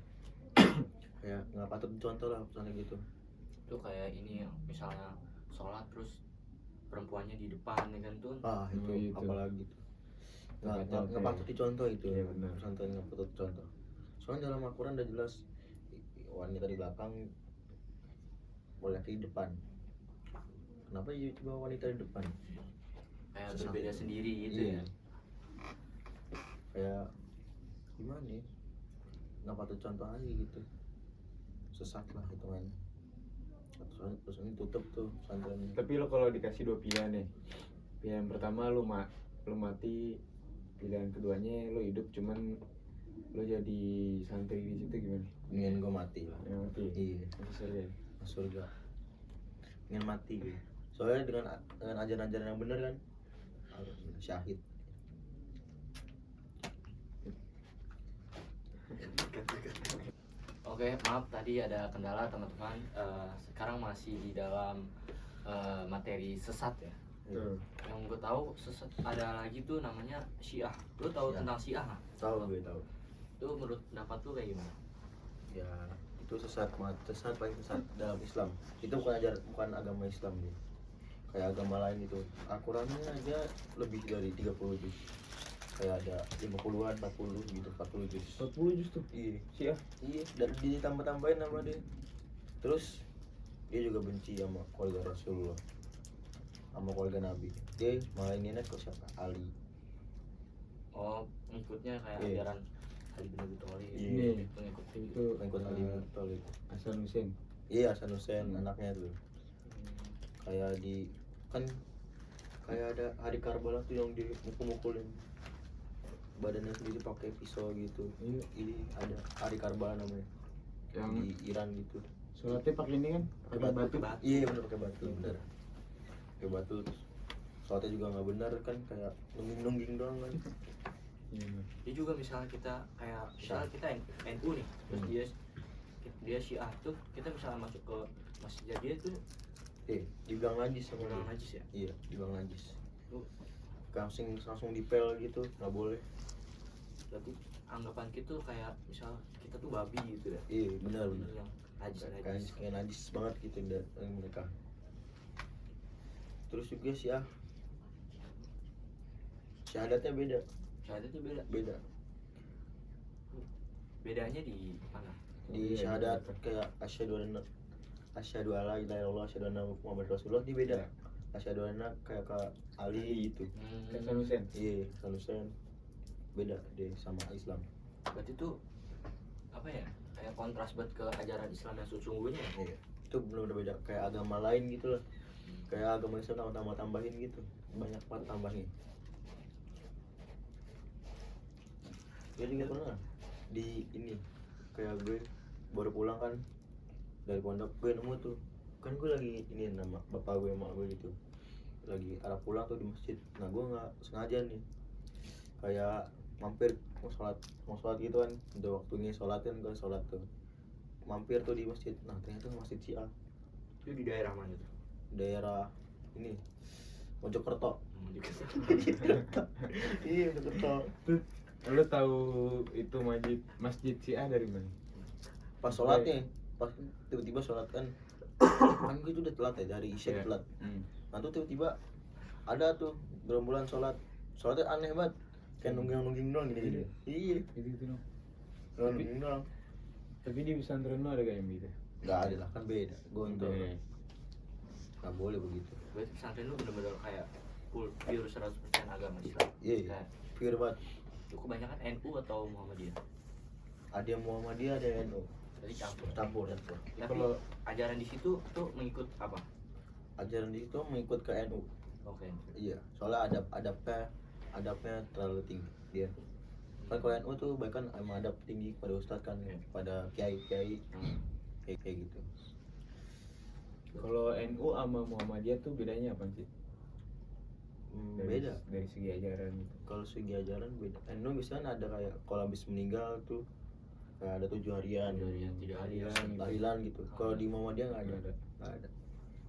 Kayak nggak patut dicontoh lah pesantren gitu. Itu kayak ini misalnya sholat terus perempuannya di depan ya kan tuh. Itu Oh, itu. apalagi tuh nggak Kacau, patut dicontoh itu. Iya, benar. Pesantren nggak patut dicontoh. Soalnya dalam Al-Quran udah jelas wanita di belakang, laki di depan. Kenapa ya coba wanita di depan? Kayak Sesat. berbeda sendiri gitu Iya. ya. Kayak gimana ya? Nggak patut contoh aja gitu. Sesat lah hitungannya. Terus ini tutup tuh pesantren. Tapi lo kalau dikasih dua pilihan nih, pilihan pertama lu mati, pilihan keduanya lo hidup cuman lo jadi santri di situ gimana? Ingin gue mati lah. Yang mati. Iya. Masuk surga. Masuk surga. Ingin mati gue. Soalnya dengan ajaran-ajaran yang benar kan, syahid. Oke, maaf tadi ada kendala teman-teman. Sekarang masih di dalam materi sesat ya. Tuh. Yang gue tahu sesat ada lagi tuh namanya Syiah. Lu tahu Syiah. tentang Syiah nggak? Tahu gue tahu. Itu menurut pendapat lu kayak gimana? Ya itu sesat banget, sesat paling sesat dalam Islam. Itu bukan agama Islam dia. Kayak agama lain gitu. Al-Qurannya aja lebih dari 30 juz. Kayak ada 50-an, 40 gitu, 40 juz. 40 justru. Iya. Syiah. Iya, dan ditambah-tambahin sama dia. Terus dia juga benci sama keluarga Rasulullah, sama keluarga Nabi. Dia malah ini ke siapa? Ali. Oh, ngikutnya kayak Iya. ajaran Ali bin Abi Thalib. Iya. Ini Pengikut itu Pengikut Ali bin Abi Thalib. Hasan Hussein. Iya, Hasan Hussein anaknya tuh. Kayak di kan kayak ada hari Karbala tuh yang dimukul-mukulin badannya sendiri pakai pisau gitu. Iya. Ini ada hari Karbala namanya Yang di Iran gitu. sholatnya pakai ini kan, pakai batu. Iya bener pakai batu, bener. Pakai batu terus sholatnya juga nggak benar kan, kayak nungging doang kan. Iya. Dia juga misalnya kita kayak misalnya kita NU nih, terus dia Syiah tuh, kita misalnya masuk ke masjid dia tuh Dibilang najis sama orang dia. najis ya. Iya, dibilang najis. Tuh, Langsung dipel gitu, nggak boleh. berarti anggapan kita tuh kayak misal kita tuh babi gitu ya. Iya, benar. Yang najis. Kayak najis banget gitu dari mereka. Terus juga syahadatnya beda. Syahadatnya beda. Beda. Bedanya di mana? Di syahadat kayak asyhadu alla ilaha illallah asyhadu anna muhammadar rasulullah di beda. Asyhadu anna kayak ke Ali itu. Kayak Sanusen. Iya, Sanusen. Beda deh sama Islam. Berarti tuh apa ya? Kayak kontras banget ke ajaran Islam yang sesungguhnya. Iya. Itu benar-benar beda kayak agama lain gitu lah. Kayak agama Islam tambah-tambahin gitu. Banyak banget tambahnya. Gue juga pernah di ini kayak gue baru pulang kan dari pondok, gue nemu tuh kan gue lagi ini nama bapak gue emak gue gitu lagi arah pulang tuh di masjid. Nah gue nggak sengaja nih kayak mampir mau sholat gitu kan, udah waktunya sholat kan, gue sholat tuh mampir tuh di masjid. Nah ternyata masjid Syiah. Itu di daerah mana tuh? Daerah ini Mojokerto. Iya Mojokerto. Lo tahu itu masjid Syiah dari mana? Pas sholatnya, pas tiba-tiba sholat kan gitu udah telat ya, dari isya telat. Nah tuh tiba-tiba ada tuh gerombolan sholatnya aneh banget, kayak nungging doang gitu. Iya Itu dong. nungging doang. Tapi di pesantren lo ada gak yang gitu? Nggak ada lah, kan beda gontor, Iya. nggak boleh begitu. Berarti pesantren lu bener-bener kayak full pure 100% agama Islam. Iya Kayak pure banget. itu kebanyakan NU atau Muhammadiyah? Ada yang Muhammadiyah, ada yang NU, Jadi campur. campur. Tapi Kalau- ajaran di situ tuh mengikut apa? Ajaran di itu mengikut ke NU. Oke. Iya, soalnya adabnya terlalu tinggi dia. Kan kalau NU tuh bahkan emang adab tinggi pada ustadz kan, pada kiai kayak gitu. Kalau NU sama Muhammadiyah tuh bedanya apa sih? Beda. Dari segi ajaran gitu. Kalau segi ajaran beda. NU misalnya ada kayak kalau habis meninggal tuh kayak ada 7 harian, 3 hari. tahlilan gitu. Kalau di Muhammadiyah nggak ada. Nggak ada.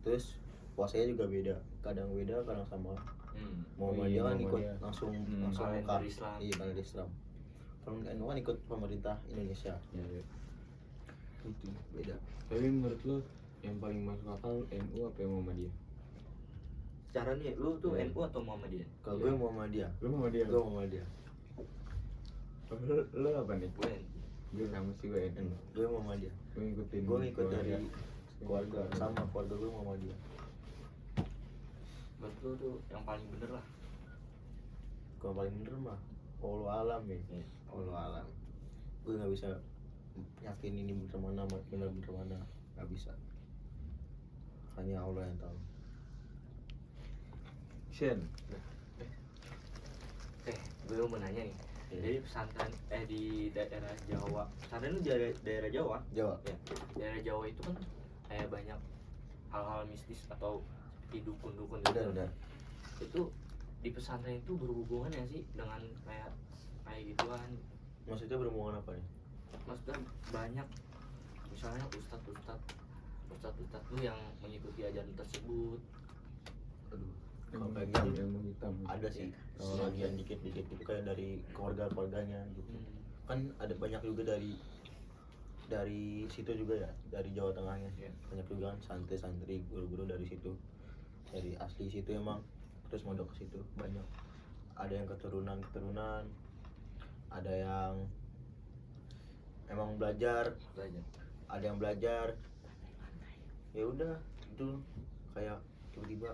Terus puasanya juga beda. Kadang beda, kadang sama. Muhammadiyah kan ikut Muhammadiyah. langsung Kalender Mekah. Islam. Iya, kalender Islam. Kalau NU kan ikut pemerintah Indonesia. Ya. Itu beda. Tapi menurut lo yang paling masuk akal NU apa yang Muhammadiyah? Cara nih, lu tuh Iya. NU atau Muhammadiyah? Kalau gue Muhammadiyah. Lo Muhammadiyah? Gue Muhammadiyah. Lo apa nih? Gue Gue sama sih, gue NU. Gue Muhammadiyah. Gue ngikutin Gue ngikut dari keluarga. keluarga, sama keluarga gue Muhammadiyah. menurut lu tuh yang paling bener lah. Kalau paling bener mah Allah alam ya. Iya. Allah alam. Gue nggak bisa yakin ini bener mana, bener mana, nggak bisa. Hanya Allah yang tahu. Shen. Gue mau nanya nih. Iya. Jadi pesantren di daerah Jawa. Pesantren lu daerah Jawa? Jawa. Ya. Daerah Jawa itu kan kayak banyak hal-hal mistis atau seperti dukun-dukun gitu. Udah. Itu di pesantren itu berhubungan ya sih dengan kayak gituan? Maksudnya berhubungan apa nih? Maksudnya banyak misalnya ustadz lu yang mengikuti ajaran tersebut. Aduh. Kalau Kalau kayak kayak ilmu hitam. ada sih Oh, sebagian dikit-dikit itu kayak dari keluarganya gitu. Kan ada banyak juga dari situ juga ya, dari Jawa Tengahnya. Iya. Banyak juga kan santri guru-guru dari situ, dari asli situ emang, terus mondok ke situ banyak. Ada yang keturunan, ada yang emang belajar, ada yang belajar. Ya udah itu kayak tiba-tiba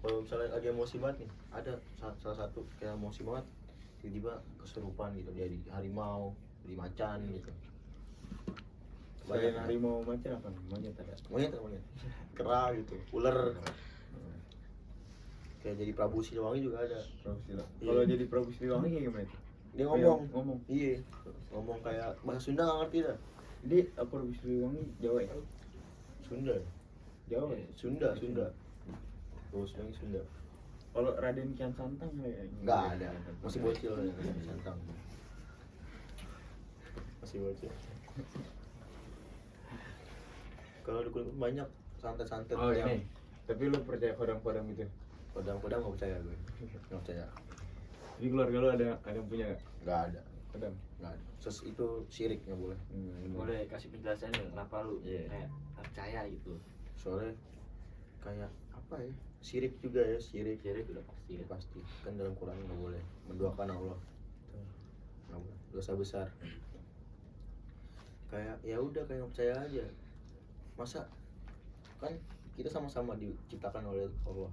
kalau misalnya ada emosi banget nih, ada salah satu kayak emosi banget, tiba-tiba kesurupan gitu, jadi harimau, jadi macan gitu. Selain harimau macan apa nih? Monyet ada. Monyet kera gitu, ular. kayak jadi Prabu Siliwangi juga ada. Prabu Siliwangi. Iya. Kalau jadi Prabu Siliwangi kayak gimana tuh? Dia Oh, ngomong, iya, ngomong. iya, ngomong kayak bahasa Sunda nggak ngerti dah. Jadi Prabu Siliwangi Jawa ya? Sunda, Jawa ya? Sunda. Prabu Siliwangi Sunda. Kalau Raden Kian Santang ya? Nggak ada, masih bocil ya, Santang. Masih bocil. Kalau dukun banyak santet-santet Oh yang ini. Tapi lu percaya kodam-kodam gitu? kodam-kodam nggak percaya gue, nggak percaya. Jadi keluarga lu ada yang punya nggak? Nggak ada, Kodam? nggak ada. Itu syirik nggak boleh. Boleh kasih penjelasan nggak kenapa lu Iya. kayak nggak percaya gitu? Soalnya kayak apa ya? Syirik juga ya, syirik. Jadi udah pasti ya. Pasti kan dalam Quran nggak boleh menduakan Allah, nggak boleh, dosa besar. Kayak ya udah kayak nggak percaya aja. Masa kan kita sama-sama diciptakan oleh Allah,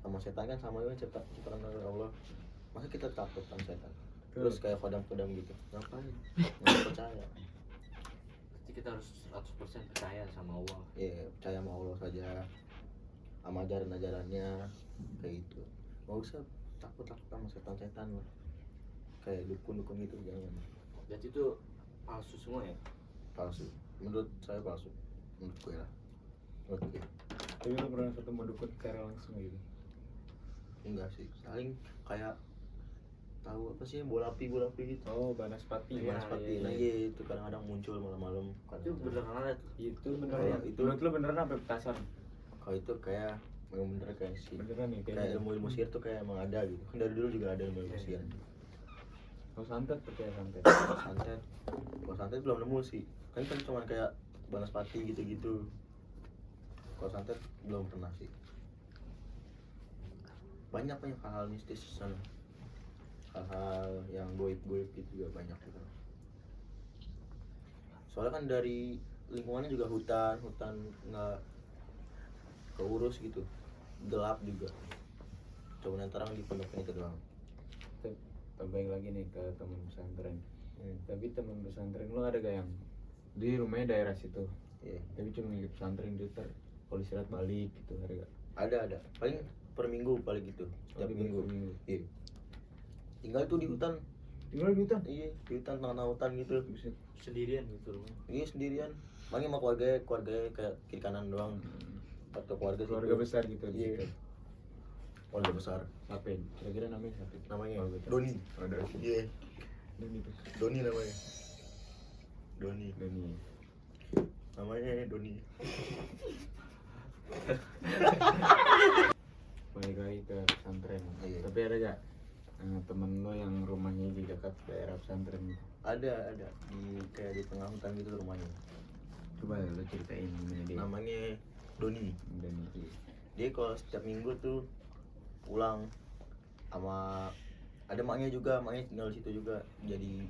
sama setan kan sama juga ciptakan oleh Allah. Masa kita takut sama setan? Terus kayak kodam-kodam gitu, ngapain? Nggak percaya. Pasti kita harus 100% percaya sama Allah. Ya percaya sama Allah saja, sama ajaran-ajarannya kayak gitu. Nggak usah takut sama setan-setan lah, kayak dukun-dukun gitu jangan. Berarti itu palsu semua ya? Palsu, menurut saya palsu, menurut gue lah, menurut gue. Tapi lu pernah ketemu dukun secara langsung gitu? Enggak sih, saling kayak tahu apa sih bola api gitu. Oh, Banaspati. Iya, Banaspati, iya, nah iya. iya itu kadang-kadang muncul malam-malam. Itu beneran ada tuh. Itu beneran. Kalau Ya? itu- Menurut lu beneran apa petasan? Kalau itu kayak memang bener kayak sih, Beneran nih kayak kayaknya. ilmu sihir tuh kayak emang ada gitu. Kan dari dulu juga ada ilmu Iya, sihir. Kalau santet percaya santet. Santet, kalau santet belum nemu sih. Kan cuma kayak Banaspati gitu-gitu. Kalau santet belum pernah sih. Banyak hal-hal mistis di sana. Hal-hal yang goib-goib itu juga banyak gitu. Soalnya kan dari lingkungannya juga hutan nggak keurus gitu, gelap juga. Cuma terang di pondoknya itu doang. Balik lagi nih ke teman pesantren. Hmm. Tapi teman pesantren lu ada gak yang di rumahnya daerah situ? Iya. Tapi cuma ngikut pesantren dia kalau istirahat balik gitu ada gak? Ada. Paling per minggu paling gitu. Setiap minggu. Iya. Tinggal tuh di hutan. Tinggal di hutan? Iya, di hutan tengah hutan gitu. Buset. Sendirian gitu loh. Iya sendirian. Paling sama keluarga kayak kiri kanan doang. Atau keluarga Keluarga situ. besar gitu di Iya. situ. Keluarga besar. Siapa? Kira-kira namanya siapa? Namanya Keluarga besar. Doni. Oh, Doni. Iya, Doni tuh. Doni namanya. Doni. Doni. Namanya Doni. Balik lagi ke pesantren. Iya. Tapi ada gak temen lo yang rumahnya di dekat daerah pesantren gitu? Ada di kayak di tengah hutan gitu rumahnya. Coba lo ceritain gimana dia. Namanya Doni. Doni. Dia kalau setiap minggu tuh pulang sama ada maknya tinggal di situ juga, jadi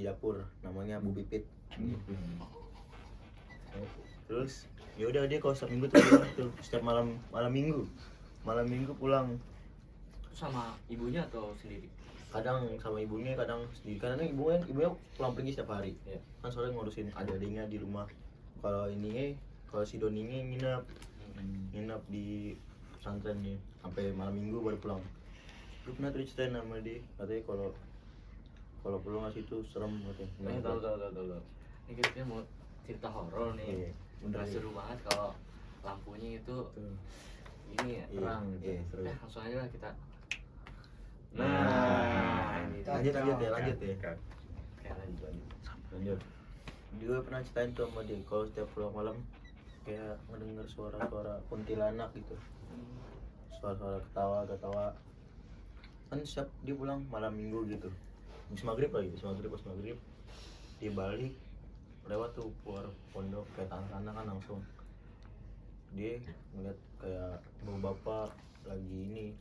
dapur, namanya Bu Pipit. Terus ya udah dia kalau setiap minggu tuh pulang tuh setiap malam minggu pulang. Itu sama ibunya atau sendiri? Kadang sama ibunya, kadang sendiri, karena ibunya pulang pergi setiap hari. Iya. Kan soalnya ngurusin adik-adiknya di rumah. Kalau si Doninya nginap di pesantrennya sampai malam minggu baru pulang. Gue pernah tuh ceritain sama dia, katanya kalau pulang ngasih itu serem katanya. Tahu. Ini kita mau cerita horor nih. Iya, bener Udah ya. seru banget kalau lampunya itu Tuh. ini ya. Iya, Terang gitu. iya. Seru. Langsung aja lah kita. Nah, lanjut ya. Kayak lanjut. Lanjut. Dia juga pernah ceritain tuh sama dia, kalau setiap pulang malam kayak ngedenger suara-suara kuntilanak gitu, suara-suara ketawa. Kan setiap dia pulang malam minggu gitu, habis maghrib pas maghrib dia balik lewat tuh keluar pondok kayak tanah kan, langsung dia ngeliat kayak bapak lagi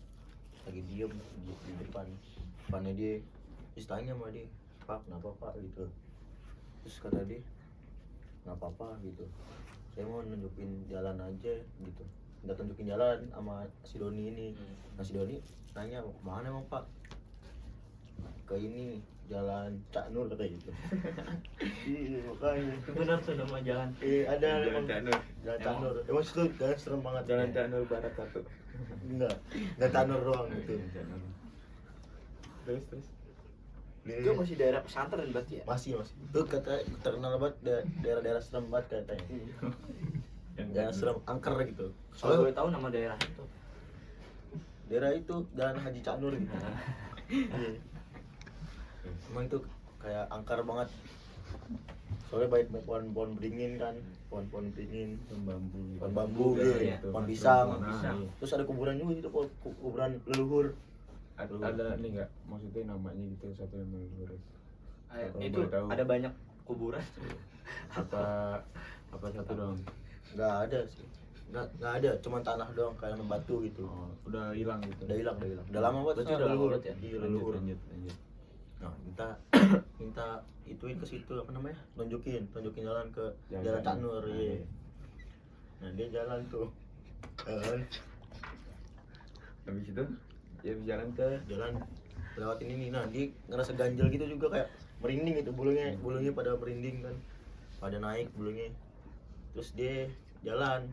diem di depannya dia. Terus tanya sama dia, "Pak, kenapa Pak?" gitu. Terus kata dia, "Nggak apa-apa gitu, saya mau nunjukin jalan aja gitu." Nggak tunjukin jalan sama si Doni ini. Nah si Doni nanya, "Mana emang Pak?" "Ke ini, jalan Cak Nur," kata gitu. Iya makanya. Itu benar tuh nama jalan. Ada Jalan emang Cak Nur. Jalan Cak Nur. Emang situ jalan serem banget. Jalan Cak Nur Barat 1. Enggak Tanur doang gitu. Terus Itu masih daerah pesantren berarti ya? Masih. Itu kata terkenal banget daerah-daerah serem banget katanya. Daerah serem angker gitu. Kalau gue Soalnya tahu nama daerahnya tuh. daerah itu Jalan Haji Cak Nur gitu. Iya. Emang itu kayak angker banget. Soalnya banyak pohon-pohon beringin kan, pohon-pohon beringin, pohon bambu, Iya, gitu, pohon pisang. Nah, Terus ada kuburan juga gitu, kuburan leluhur. ada nih nggak maksudnya namanya gitu satu yang leluhur Kalau Itu boleh tahu. ada banyak kuburan. apa satu dong? Nggak ada sih, nggak ada, cuma tanah doang kayak batu gitu. Oh, udah hilang gitu. Udah hilang. Udah lama banget. Berarti udah lama leluhur. banget ya? Iya, leluhur. Lanjut. Nah, minta ituin ke situ apa namanya? Tunjukin jalan ke Jalan Jalan Cak Cak Nur. Nur, iya. Nah, dia jalan tuh. Jalan. Habis itu dia berjalan ke Jalan lewatin ini. Nah, dia ngerasa ganjel gitu juga, kayak merinding gitu bulunya pada merinding kan. Pada naik bulunya. Terus dia jalan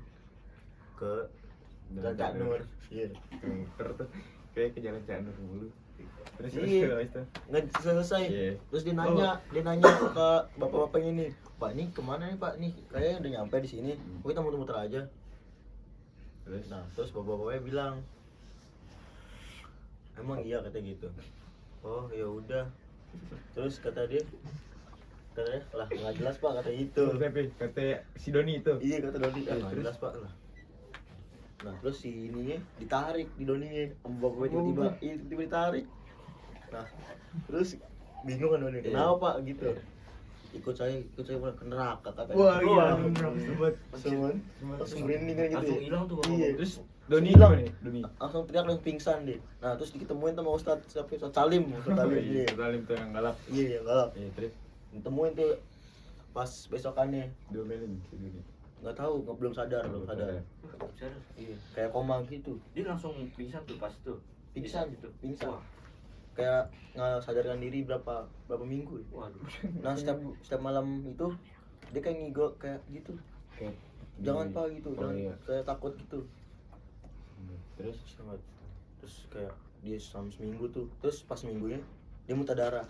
ke Jalan Cak Nur. Iya. Ter tuh kayak ke jalan Cak Nur dulu. Terus Iya. habis itu. Nggak selesai. Iya. Terus dia nanya ke bapak-bapak ini, "Pak, ini kemana nih Pak? Nih kayaknya udah nyampe di sini. Oh, kita muter-muter aja." Terus Nah, terus bapak-bapaknya bilang, "Emang iya," kata gitu. "Oh, ya udah." Terus katanya lah nggak jelas Pak, kata gitu. kata si Doni itu. Iya, kata Doni, Iya, nggak terus? jelas Pak lah. Nah, terus si ininya ditarik di Doninya, sama bapaknya tiba-tiba ditarik. Nah, terus bingung kan Doni, kenapa Pak gitu? Ikut saya ke neraka katanya. Wah, iya. Semua langsung merinding kan gitu. Langsung Ya? hilang tuh Iya. bapak. Terus Doni Hilang. gimana nih? Doni. Langsung teriak langsung pingsan deh. Nah, terus diketemuin sama Ustadz Salim. Ustadz Salim. Iya, Iya. Salim tuh yang galak. Iya, yang galak. Iya, terus Ditemuin tuh pas besokannya. diomelin si Doni. Nggak tahu, belum sadar. Sadar. Iya, kayak koma gitu. Dia langsung pingsan tuh pas itu. Pingsan gitu. pingsan. Wah, Kayak nggak sadarkan diri berapa minggu. Ya. waduh. Nah, setiap malam itu dia kayak ngigo kayak gitu. Kayak Jangan Pak gitu, Oh, jangan iya. kayak takut gitu. Terus Terus kayak dia selama seminggu tuh, terus pas minggunya dia muntah darah,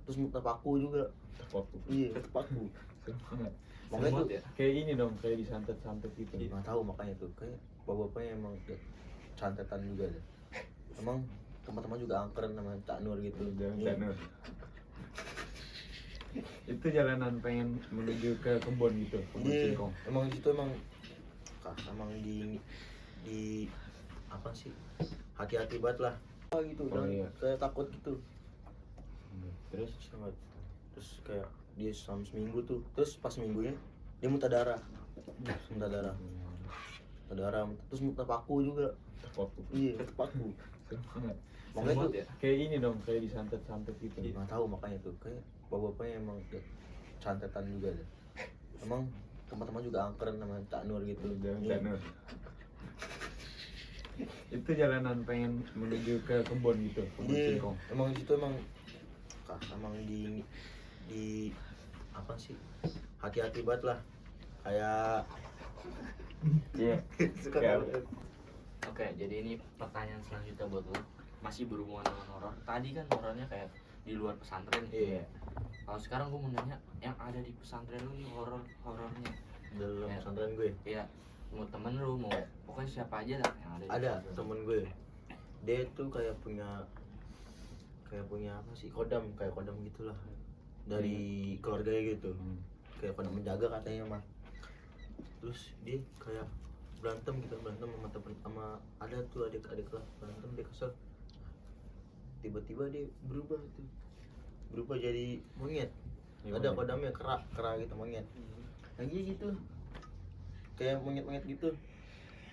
terus muntah paku juga. waktu Iya, muntah paku. Makanya Serem tuh banget ya. kayak ini dong, kayak disantet-santet gitu. nggak tahu, makanya tuh kayak bapak-bapaknya emang udah santetan juga deh. Emang teman-teman juga angker namanya Cak Nur gitu. Jalan Iya. Cak Nur. Itu jalanan pengen menuju ke kebun gitu, kebun Iya, singkong. emang di situ emang di apa sih, hati-hati banget lah. Gitu, Oh, dan iya. kayak takut gitu. Terus Terus kayak dia selama seminggu tuh, terus pas minggunya dia muntah darah, terus muntah paku juga. waktu Iya, paku. Serem Makanya tuh banget ya. kayak ini dong, kayak disantet-santet gitu. nggak tahu, makanya tuh kayak bapak-bapaknya emang udah santetan juga deh. Emang teman-teman juga angker namanya Cak Nur gitu. Jalan Iya. Cak Nur. Itu jalanan pengen menuju ke kebun gitu, kebun Iya, singkong. emang di situ emang di apa sih, hati-hati banget lah. Kayak Iya. suka Kayak banget. Oke, jadi ini pertanyaan selanjutnya buat lo. Masih berhubungan dengan horor. Tadi kan horornya kayak di luar pesantren. Iya. Kalau sekarang gue mau nanya, yang ada di pesantren lu nih horornya. Dalam Ya. pesantren gue Iya, mau temen lu, mau pokoknya siapa aja lah yang ada di ada pesantren. temen gue, dia tuh kayak punya apa sih, kodam gitulah dari keluarganya gitu, kayak kodam menjaga katanya mah. Terus dia kayak berantem sama ada tuh adik kelas berantem, dia kesel, tiba-tiba dia berubah jadi monyet. Ada kodamnya kera gitu, monyet lagi gitu, kayak monyet gitu.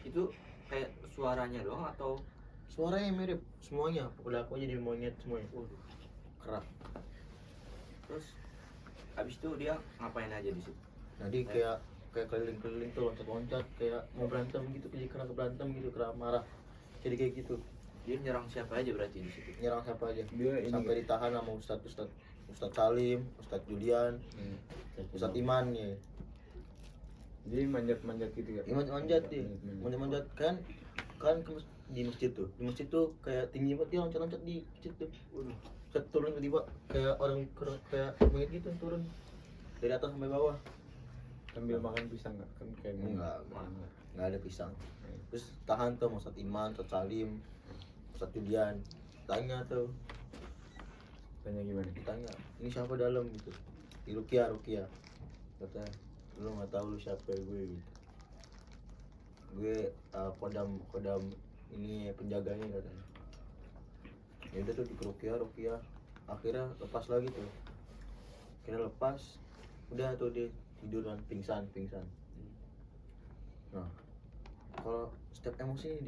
Itu kayak suaranya doang atau Suaranya mirip semuanya, perilaku jadi monyet semuanya. waduh. Kera. Terus habis itu dia ngapain aja di situ? Nah, dia kayak keliling-keliling tuh, loncat-loncat kayak mau berantem gitu, jadi kera berantem gitu, kera marah. Jadi kayak gitu. Dia nyerang siapa aja berarti di situ? Nyerang siapa aja. Dia ini Sampai ditahan sama Ustadz Salim, Ustadz Julian, Ustadz Iman ya. Jadi manjat-manjat gitu ya. manjat dia, manjat kan di masjid tuh kayak tinggi banget, dia loncat-loncat di masjid tuh. Set turun tiba kayak orang kayak monyet gitu turun dari atas sampai bawah. Sambil makan pisang nggak? Kan kayak Enggak ada pisang. Terus tahan tuh Ustadz Iman, Ustadz Salim, Ustadz Julian, tanya Tanya gimana? ini siapa dalam gitu, di Rukia kata lu nggak tahu lu siapa gue gitu, gue kodam ini penjaganya katanya. Ya udah tuh di Rukia akhirnya lepas lagi tuh, udah tuh dia tidur kan, pingsan. Nah kalau setiap emosi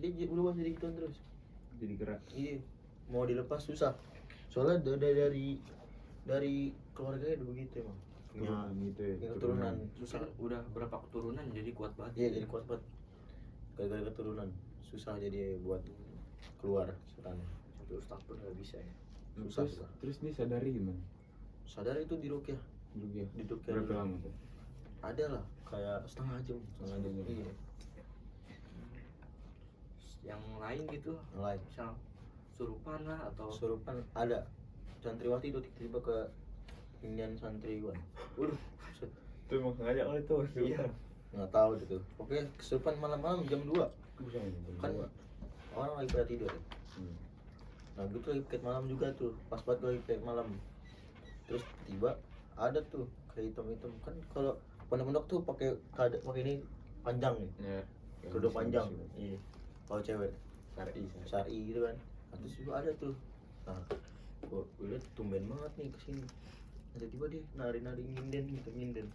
dia berubah jadi gituan terus. Jadi gerak. Iya, mau dilepas susah. Soalnya dari keluarganya udah begitu emang. Turunan gitu ya. Ya, keturunan susah. Udah berapa keturunan jadi kuat banget. Iya, jadi kuat banget. Gara-gara keturunan susah jadi buat keluar setannya. Sampai ustaz pun nggak bisa ya. Susah. Terus dia sadari gimana? Sadar itu di Rukyah. Juga. Di Rukyah. Berapa lama tuh? Ada lah, kayak setengah jam. Iya. Yang lain gitu, Yang lain. misal surupan lah atau Surupan ada. Santriwati itu tiba-tiba ke Indian santriwan. Set. Itu emang sengaja oleh tuh. Iya. Nggak tahu gitu. Oke, kesurupan malam-malam jam 2. Kan orang lagi pada tidur ya. Nah gitu lagi piket malam juga tuh, pas banget lagi piket malam. Terus tiba ada tuh kayak hitam kan, kalau pondok-pondok tuh pakai ini panjang nih, Ya. kerudung panjang. Iya. Kalau cewek Syari. gitu kan. Nah, terus juga ada tuh. Nah, gue liat tumben banget nih kesini. Nah, tiba dia nari nyinden gitu, nyinden.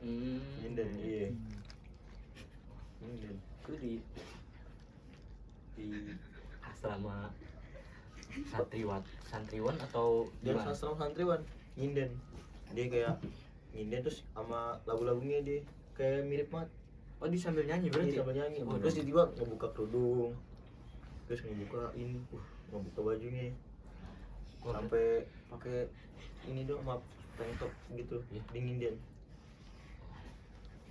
Iya. Nyinden. itu di asrama santriwan atau Dia gimana? sastra santriwan, nyinden. Dia kayak nyinden terus sama lagu-lagunya dia kayak mirip banget. Oh, di sambil nyanyi berarti? Iya, sama nyanyi. Waduh. Terus tiba ngebuka kerudung, terus ngebuka ini, ngebuka bajunya, sampai pakai ini dong, maaf, tank top gitu, Iya. dingin dia.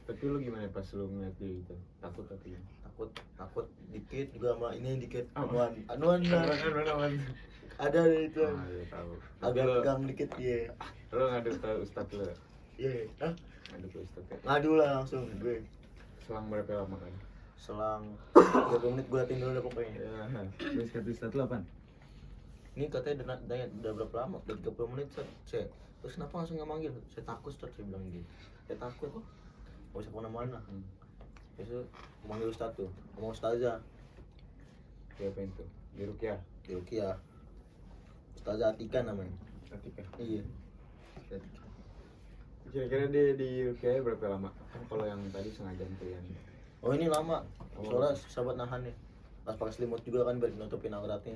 Tapi lu gimana pas lu ngeliat dia gitu? Takut tapi ya? Takut dikit juga sama ini dikit. Apa? Anuan lah. Ada itu, Iya tahu. agak tegang dikit ya. Lu ngadu ke ustadz lu? Iya, Ngadu ke ustadz ya? ngadu lah langsung gue. Selang berapa lama kan? Selang 30 menit gue liatin dulu deh pokoknya. Ya. Terus kata ustadz lu apaan? Ini katanya udah berapa lama? Udah 30 menit saya. Terus kenapa langsung nggak manggil? Saya takut Ustaz, saya bilang gitu. Saya takut. Gak usah kemana-mana. Terus manggil Ustaz tuh, sama Ustazah. Diapain tuh? Di Rukyah? Di Rukyah. Ustazah Atika namanya. Atika. Iya. Kira-kira dia di Rukyah berapa lama? Kan kalau yang tadi setengah jam tuh yang Oh ini lama. Oh. Soalnya sahabat nahannya. Pas pakai selimut juga kan biar nutupin auratnya.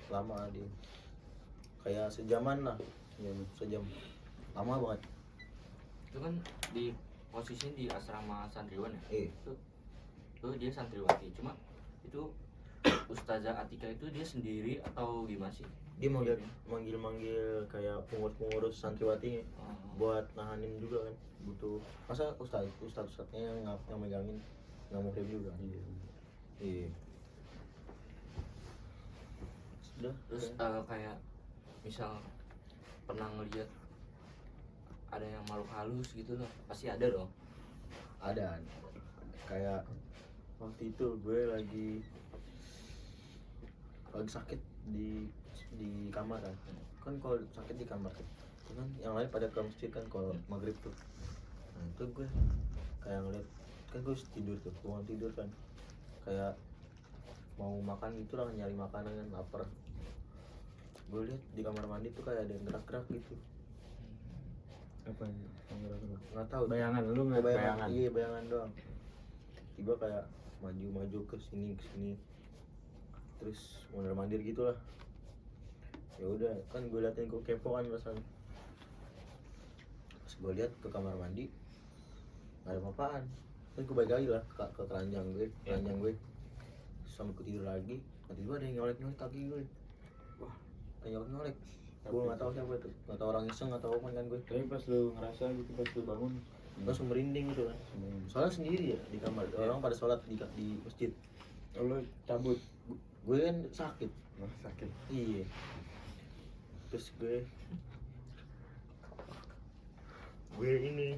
Lama dia. Kayak sejaman lah. Ya, sejam. Lama banget. Itu kan di posisi di asrama santriwan ya? Iya. Itu dia santriwati, cuma itu Ustazah Atika itu dia sendiri atau gimana sih? Dia manggil kayak pengurus santriwatinya buat nahanin juga kan, butuh masa ustadznya yang megangin nggak mau juga. Iya. Sudah. Terus kayak misal pernah ngeliat ada yang makhluk halus gitu loh, pasti ada dong. Ada kayak waktu itu gue lagi sakit di kamar kan kalau sakit di kamar kan yang lain pada ke masjid kan kalau maghrib tuh. Nah itu gue kayak ngeliat kan gue tidur tuh, bangun tidur kan kayak mau makan gitu lah, nyari makanan kan lapar. Gue lihat di kamar mandi tuh kayak ada yang gerak-gerak gitu. apa yang Nggak tahu. bayangan lu nggak bayangan? Iya bayangan doang. Tiba kayak maju ke sini terus mondar mandir gitulah. Ya udah kan gue liatin, gue kepo kan rasanya. Pas gue lihat ke kamar mandi nggak ada apa-apaan. Terus gue balik lagi lah ke keranjang gue sampai gue tidur lagi. Tiba-tiba ada yang nyolek kaki gue. Wah, ada yang nyolek. Gue nggak tahu siapa itu, nggak tahu orang iseng atau apa kan gue. Tapi pas lu ngerasa gitu, pas lu bangun langsung merinding gitu kan. Soalnya sendiri ya di kamar, orang pada sholat di masjid. Lo cabut. Gue kan sakit. Sakit. Iya. Terus gue ini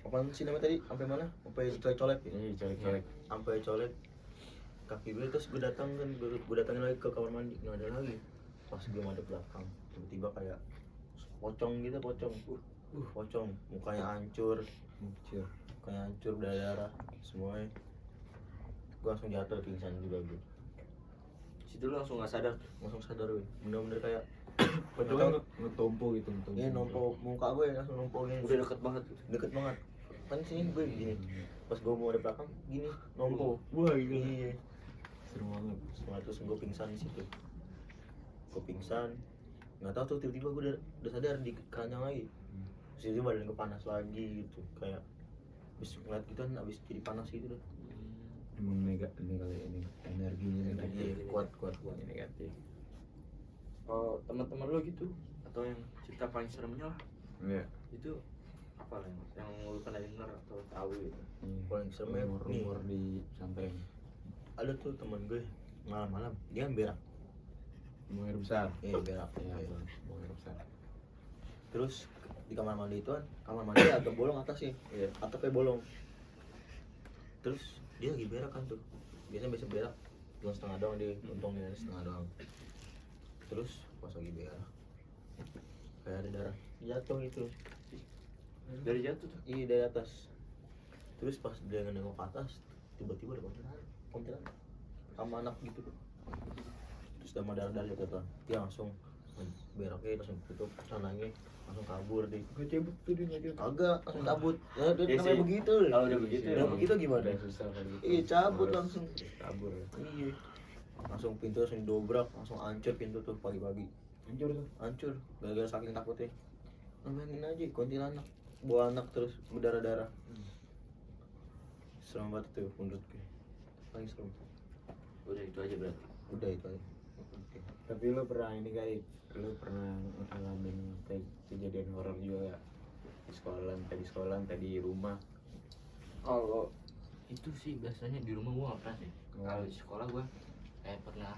apaan sih namanya tadi? Sampai mana? Sampai colek-colek ya? Ini colek-colek. Sampai colek kaki gue. Terus gue datang kan, gue datangin lagi ke kamar mandi, nggak ada lagi. Pas gue madep belakang, tiba-tiba kayak pocong gitu, pocong, mukanya hancur, berdarah semuanya. Gue langsung jatuh, pingsan juga gue. Situ lu langsung nggak sadar. Langsung sadar gue, bener-bener kayak Pocongnya ngetompo gitu, iya, nompo muka gue, langsung nompo gini. Udah deket banget tuh. Deket banget kan sini gue gini, pas gue mau ada belakang gini nompo. Wah, gitu. Iya, Seru banget. terus gue pingsan di situ. Gue pingsan, nggak tahu tuh tiba-tiba gue udah sadar di keranjang lagi. Terus itu badan gue panas lagi gitu, kayak habis ngeliat gitu kan, habis jadi panas gitu tuh. Emang ini kali ini energinya Iya, kuat. Ini negatif. Oh, teman-teman lo gitu atau yang cerita paling seremnya lah Iya. itu apa lah yang lu pernah denger atau tahu gitu? Paling seremnya nih, Rumor di pesantren. ada tuh temen gue malam-malam dia berak. Buang air besar. Berak. Iya, Iya. buang air besar. Terus di kamar mandi itu kan, kamar mandi agak bolong atas sih, atapnya bolong. Terus dia lagi berak kan tuh, biasa berak cuma setengah doang, dia untungnya setengah doang. Terus pas lagi berak kayak ada darah jatuh gitu. Dari jatuh tuh. Iya, dari atas. Terus pas dia nengok ke atas, tiba-tiba ada kuntilanak sama anak gitu. Terus sama darah jatuh tuh, dia langsung beraknya langsung tutup celananya, langsung kabur deh. Gue cabut tuh dia nggak Agak langsung cabut. Ya, dia Iya namanya sih. begitu. Kalau udah begitu Udah emang. begitu gimana? Udah susah kan gitu. Iya, cabut langsung. Kabur. Iya. Langsung pintu langsung didobrak, langsung hancur pintu tuh pagi-pagi. Hancur tuh. Hancur gara-gara saking takutnya. Bayangin aja kuntilanak bawa anak terus berdarah-darah. Serem banget tuh menurut gue. Paling serem. Udah itu aja berarti. Udah itu aja. Tapi lo pernah ini kali, lo pernah ngalamin kayak kejadian horor juga gak? Di sekolah, di rumah. Kalau Itu sih biasanya di rumah gua nggak pernah sih. Kalau di sekolah gua pernah.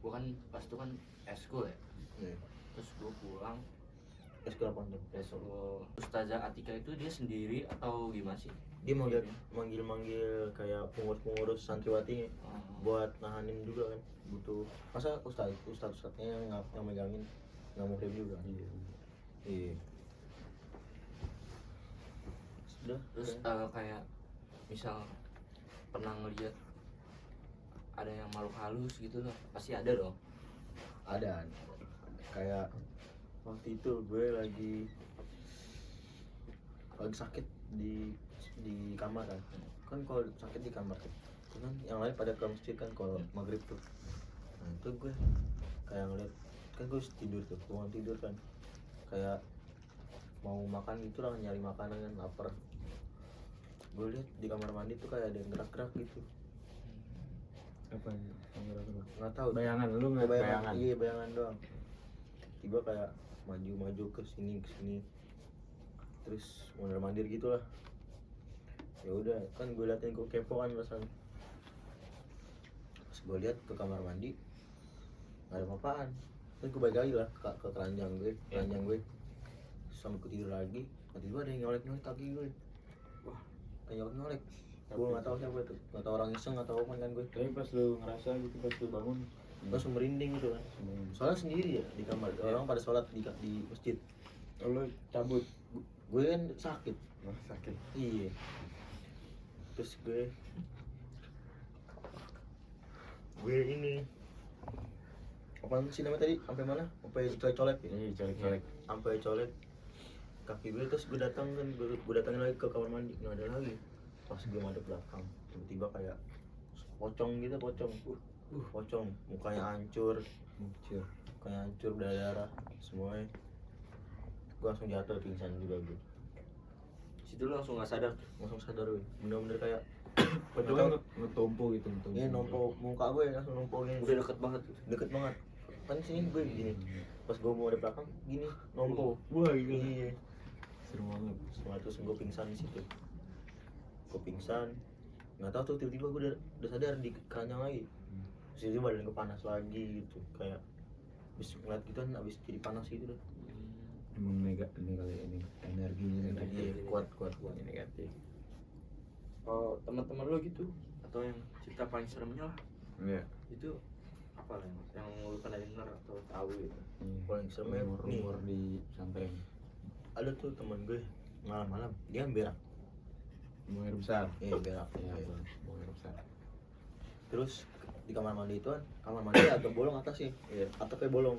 Gua kan pas itu kan eskul ya. Iya. Terus gua pulang. Eskul apa tuh? Besok Ustazah Atika itu dia sendiri atau gimana sih? Dia manggil kayak pengurus santriwati buat nahanin juga kan. Butuh masa ustadznya yang megangin nggak mau juga. Iya. Sudah. Terus kayak misal pernah ngeliat ada yang makhluk halus gitu loh, pasti ada dong. Ada kayak waktu itu gue lagi sakit di kamar kan kalau sakit di kamar tuh kan yang lain pada ke masjid kan kalau maghrib tuh. Nah itu gue kayak ngeliat kan gue tidur tuh, gue tidur kan kayak mau makan gitu lah, nyari makanan kan lapar. Gue lihat di kamar mandi tuh kayak ada yang gerak-gerak gitu. Apa ya? Nggak tahu. Bayangan lu nggak bayangan? Iya, bayangan doang. Tiba kayak maju ke sini terus mondar-mandir gitulah. Ya udah kan gue liatin, gue kepo kan rasanya. Pas gue lihat ke kamar mandi nggak ada apa-apaan. Terus gue balik lagi lah ke keranjang gue. Sampai gue tidur lagi, tiba-tiba ada yang nyolek kaki gue. Wah, ada nyolek. Gue nggak tahu siapa itu, nggak tahu orang iseng atau apa kan gue. Tapi pas lu ngerasa gitu, pas lu bangun Langsung merinding gitu kan. Soalnya sendiri ya di kamar, orang pada sholat di masjid. lo cabut. Gue kan sakit. Sakit. Iya. Terus gue ini apaan sih namanya tadi? Sampai mana? Sampai colek-colek ya? Ini colek-colek. Sampai colek kaki gue. Terus gue datangin lagi ke kamar mandi, nggak ada lagi. Pas gue madep belakang, tiba-tiba kayak pocong gitu, pocong, mukanya hancur, berdarah semuanya. Gue langsung jatuh, pingsan juga gue. situ lu langsung nggak sadar. Langsung sadar gue, bener-bener kayak Pocongnya ngetompo gitu. iya, nompo muka gue, langsung nompo gini. Udah deket banget tuh. Deket banget kan sini gue gini, pas gue mau ada belakang gini nompo. Wah, gitu. Iya. serem banget. Setelah terus gue pingsan di situ. Gue pingsan, nggak tahu tuh tiba-tiba gue udah sadar di keranjang lagi. Terus itu badan gue panas lagi gitu, kayak habis ngeliat gitu kan, habis jadi panas gitu dah. Emang ini kali ini energinya Iya, negatif. kuat. Ini negatif. Oh, teman-teman lo gitu atau yang cerita paling seremnya lah Iya. itu apa lah yang lo pernah dengar atau tahu gitu? Paling seremnya nih, rumor di pesantren. ada tuh teman gue malam-malam dia berak, Buang air besar. berak. Iya, Iya. buang air besar. Terus di kamar mandi itu kan, kamar mandi agak bolong atasnya, atapnya bolong.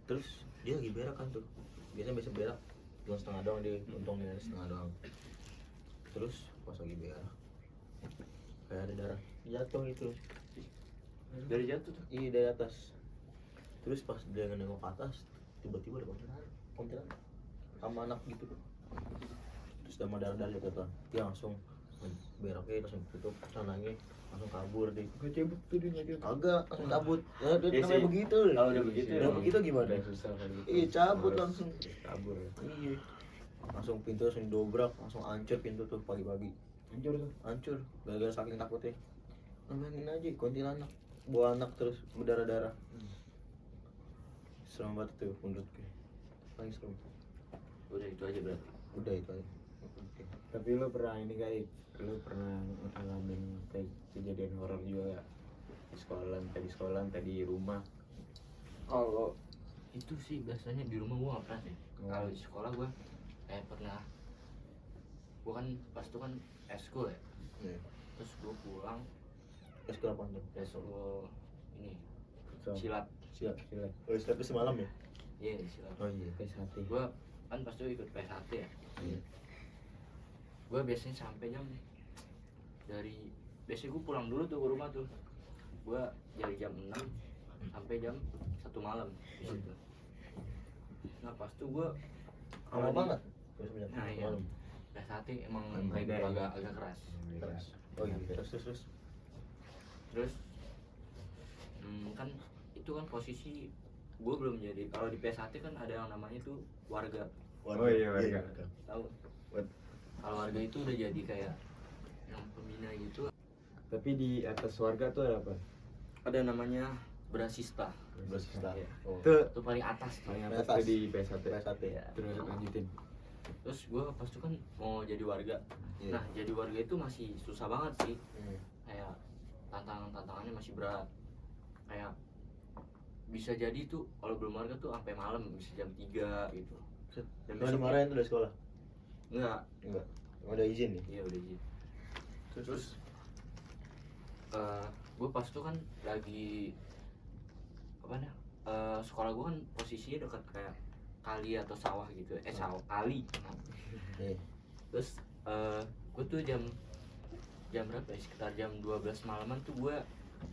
Terus dia lagi berak kan tuh, biasanya biasa berak cuma setengah doang, dia untung dia setengah doang. Terus pas lagi berak kayak ada darah jatuh gitu, Dari jatuh tuh. iya dari atas. Terus pas dia nengok ke atas, tiba-tiba ada kuntilanak sama anak gitu. Terus sama darah-darah jatuh tuh, dia langsung beraknya langsung tutup celananya, langsung kabur deh. Kecebuk tuh dia nggak Agak langsung cabut. Ya, dia Iya namanya sih. begitu. Kalau udah begitu, udah emang begitu gimana? Udah susah kali gitu. Iya, cabut Harus langsung. kabur. Iya. Langsung pintu langsung dobrak, langsung hancur pintu tuh pagi-pagi. Hancur tuh. Hancur gara-gara saking takutnya. Namain aja kuntilanak, bawa anak terus berdarah-darah. Serem banget tuh menurut gue. Paling serem. Udah itu aja berarti. Udah itu aja. Oke. Tapi lo pernah ini kali, lo pernah ngalamin kayak kejadian horor juga gak? Di sekolah, tadi di rumah. Kalau Itu sih biasanya di rumah gua nggak pernah sih. Kalau di sekolah gua pernah. Gua kan pas itu kan eskul ya. Iya. Terus gua pulang Sekolah apa tuh? eskul ini Futsal. silat. Siap. Silat. Oh, tapi semalam ya? Iya silat. Oh iya. PSHT. Gua kan pas itu ikut PSAT ya. Iya. Gua biasanya sampai biasanya gua pulang dulu tuh ke rumah tuh. Gua dari jam 6 sampai jam 1 malam di situ. Nah pas tuh gua Lama di- banget. Terus Nah iya, PSAT emang Emang kayak beda gitu ya? agak keras. Keras. Oh iya, terus. Terus kan itu kan posisi gue belum jadi, kalau di PSAT kan ada yang namanya tuh warga, Oh iya, warga. tahu? Wat- Kalau warga itu udah jadi kayak yang pembina gitu. Tapi di atas warga tuh ada apa? Ada namanya Brasista. Bersista. Iya. Oh. Itu paling atas tuh. Paling Atas. atas tuh di PSHT. PSAT ya. Terus lanjutin. Terus gue pas itu kan mau jadi warga. Iya. Nah jadi warga itu masih susah banget sih. Hmm. Kayak tantangannya masih berat. Kayak bisa jadi tuh kalau belum warga tuh sampai malam, bisa jam 3 gitu. Dan Lo besoknya- dimarahin tuh dari sekolah? Enggak, Enggak. Udah izin nih. iya udah izin. Terus gue pas tuh kan lagi apa nih? Sekolah gue kan posisinya dekat kayak kali atau sawah gitu. Sawah kali. Nah, Iya. terus gue tuh jam berapa ya? Sekitar jam 12 malaman tuh gue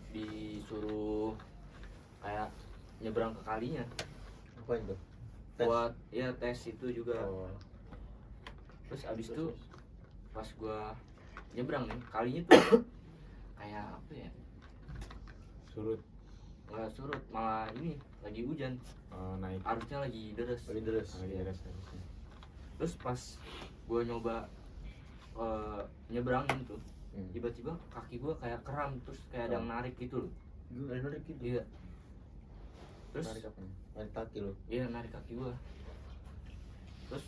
disuruh kayak nyebrang ke kalinya Apain tuh? Tes? buat ya tes itu juga. Oh. Terus abis itu pas gua nyebrang nih kalinya tuh kayak apa ya, Surut. nggak surut, malah ini lagi hujan, Naik. arusnya lagi deres. Lagi deres. Lagi deres harusnya. Terus pas gua nyoba nyebrangin tuh, Hmm. tiba-tiba kaki gua kayak kram, terus kayak ada yang narik gitu loh. Gue narik gitu. Iya. Terus Narik apa? Narik kaki lo. iya narik kaki gua. Terus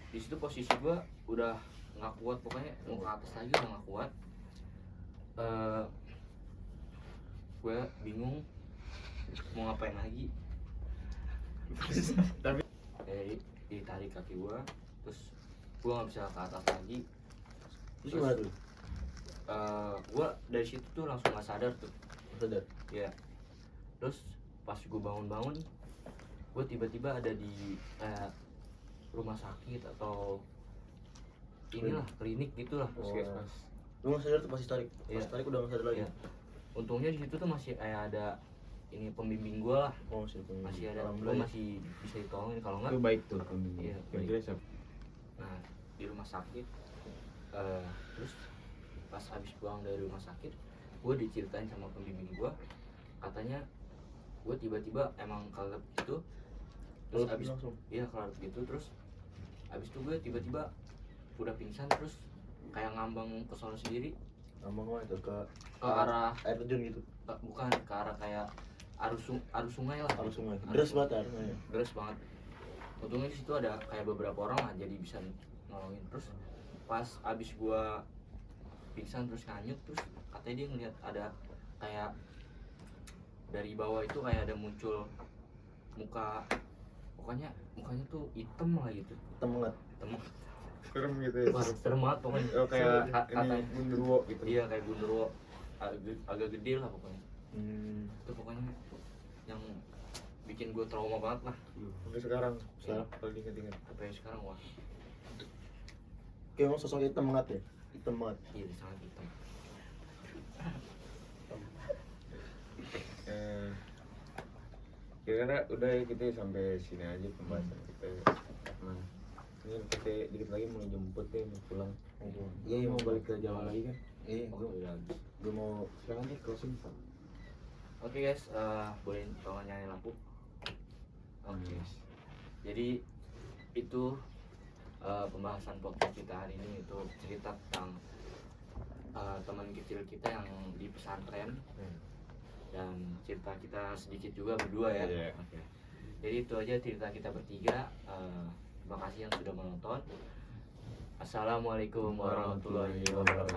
di situ posisi gua udah nggak kuat, pokoknya mau ke atas lagi udah nggak kuat. Gue bingung mau ngapain lagi. Tapi Ditarik kaki gua, terus gua nggak bisa ke atas lagi. Terus gimana tuh? Gua dari situ tuh langsung nggak sadar tuh. Sadar. Ya. Terus pas gue bangun-bangun, gue tiba-tiba ada di rumah sakit atau inilah klinik gitulah. puskesmas. Lu nggak sadar tuh pasti tarik. Pas Iya. tarik udah nggak sadar lagi. Iya. Untungnya di situ tuh masih kayak ada ini pembimbing gue lah, Oh, masih masih ada, gue Alhamdulillah. masih bisa ditolongin kalau Itu enggak. baik tuh pembimbing. Iya, Kira-kira siapa? Nah di rumah sakit, terus pas habis pulang dari rumah sakit, gue diceritain sama pembimbing gue, katanya gue tiba-tiba emang kelelep gitu. Terus Kelelep habis langsung? iya kelelep gitu, terus Habis itu gue tiba-tiba udah pingsan terus kayak ngambang ke sono sendiri, Ngomong mah itu ke arah air terjun gitu, bukan ke arah kayak arus sungai lah. arus sungai. Arus Deras sungai. banget airnya. Deras banget. Untungnya di situ ada kayak beberapa orang lah jadi bisa nolongin. Terus pas abis gua pingsan terus nganyut, terus katanya dia ngeliat ada kayak dari bawah itu kayak ada muncul mukanya tuh hitam lah gitu. Hitam banget. Hitam. Serem gitu ya. Wah, serem banget pokoknya. Oh kayak Kata- ini gundurwo gitu. Iya kayak gundurwo agak gede lah pokoknya. Itu pokoknya yang bikin gue trauma banget lah Sampai sekarang Iya. kalau diinget-inget. sampai sekarang. Wah Kayak emang sosok hitam banget ya, hitam banget. iya sangat hitam. Kira-kira udah ya kita sampai sini aja pembahasan kita. Nah, ini kita dikit lagi mau jemput nih, mau pulang. Iya, Mau balik ke Jawa lagi kan? Iya, Waktu udah habis. gue mau Silakan deh closing Pak. Oke guys, boleh tolong nyalain lampu. Oke. Jadi itu pembahasan podcast kita hari ini, itu cerita tentang teman kecil kita yang di pesantren dan cerita kita sedikit juga berdua ya. Iya. Oke. Jadi itu aja cerita kita bertiga. Terima kasih yang sudah menonton. Assalamualaikum warahmatullahi wabarakatuh.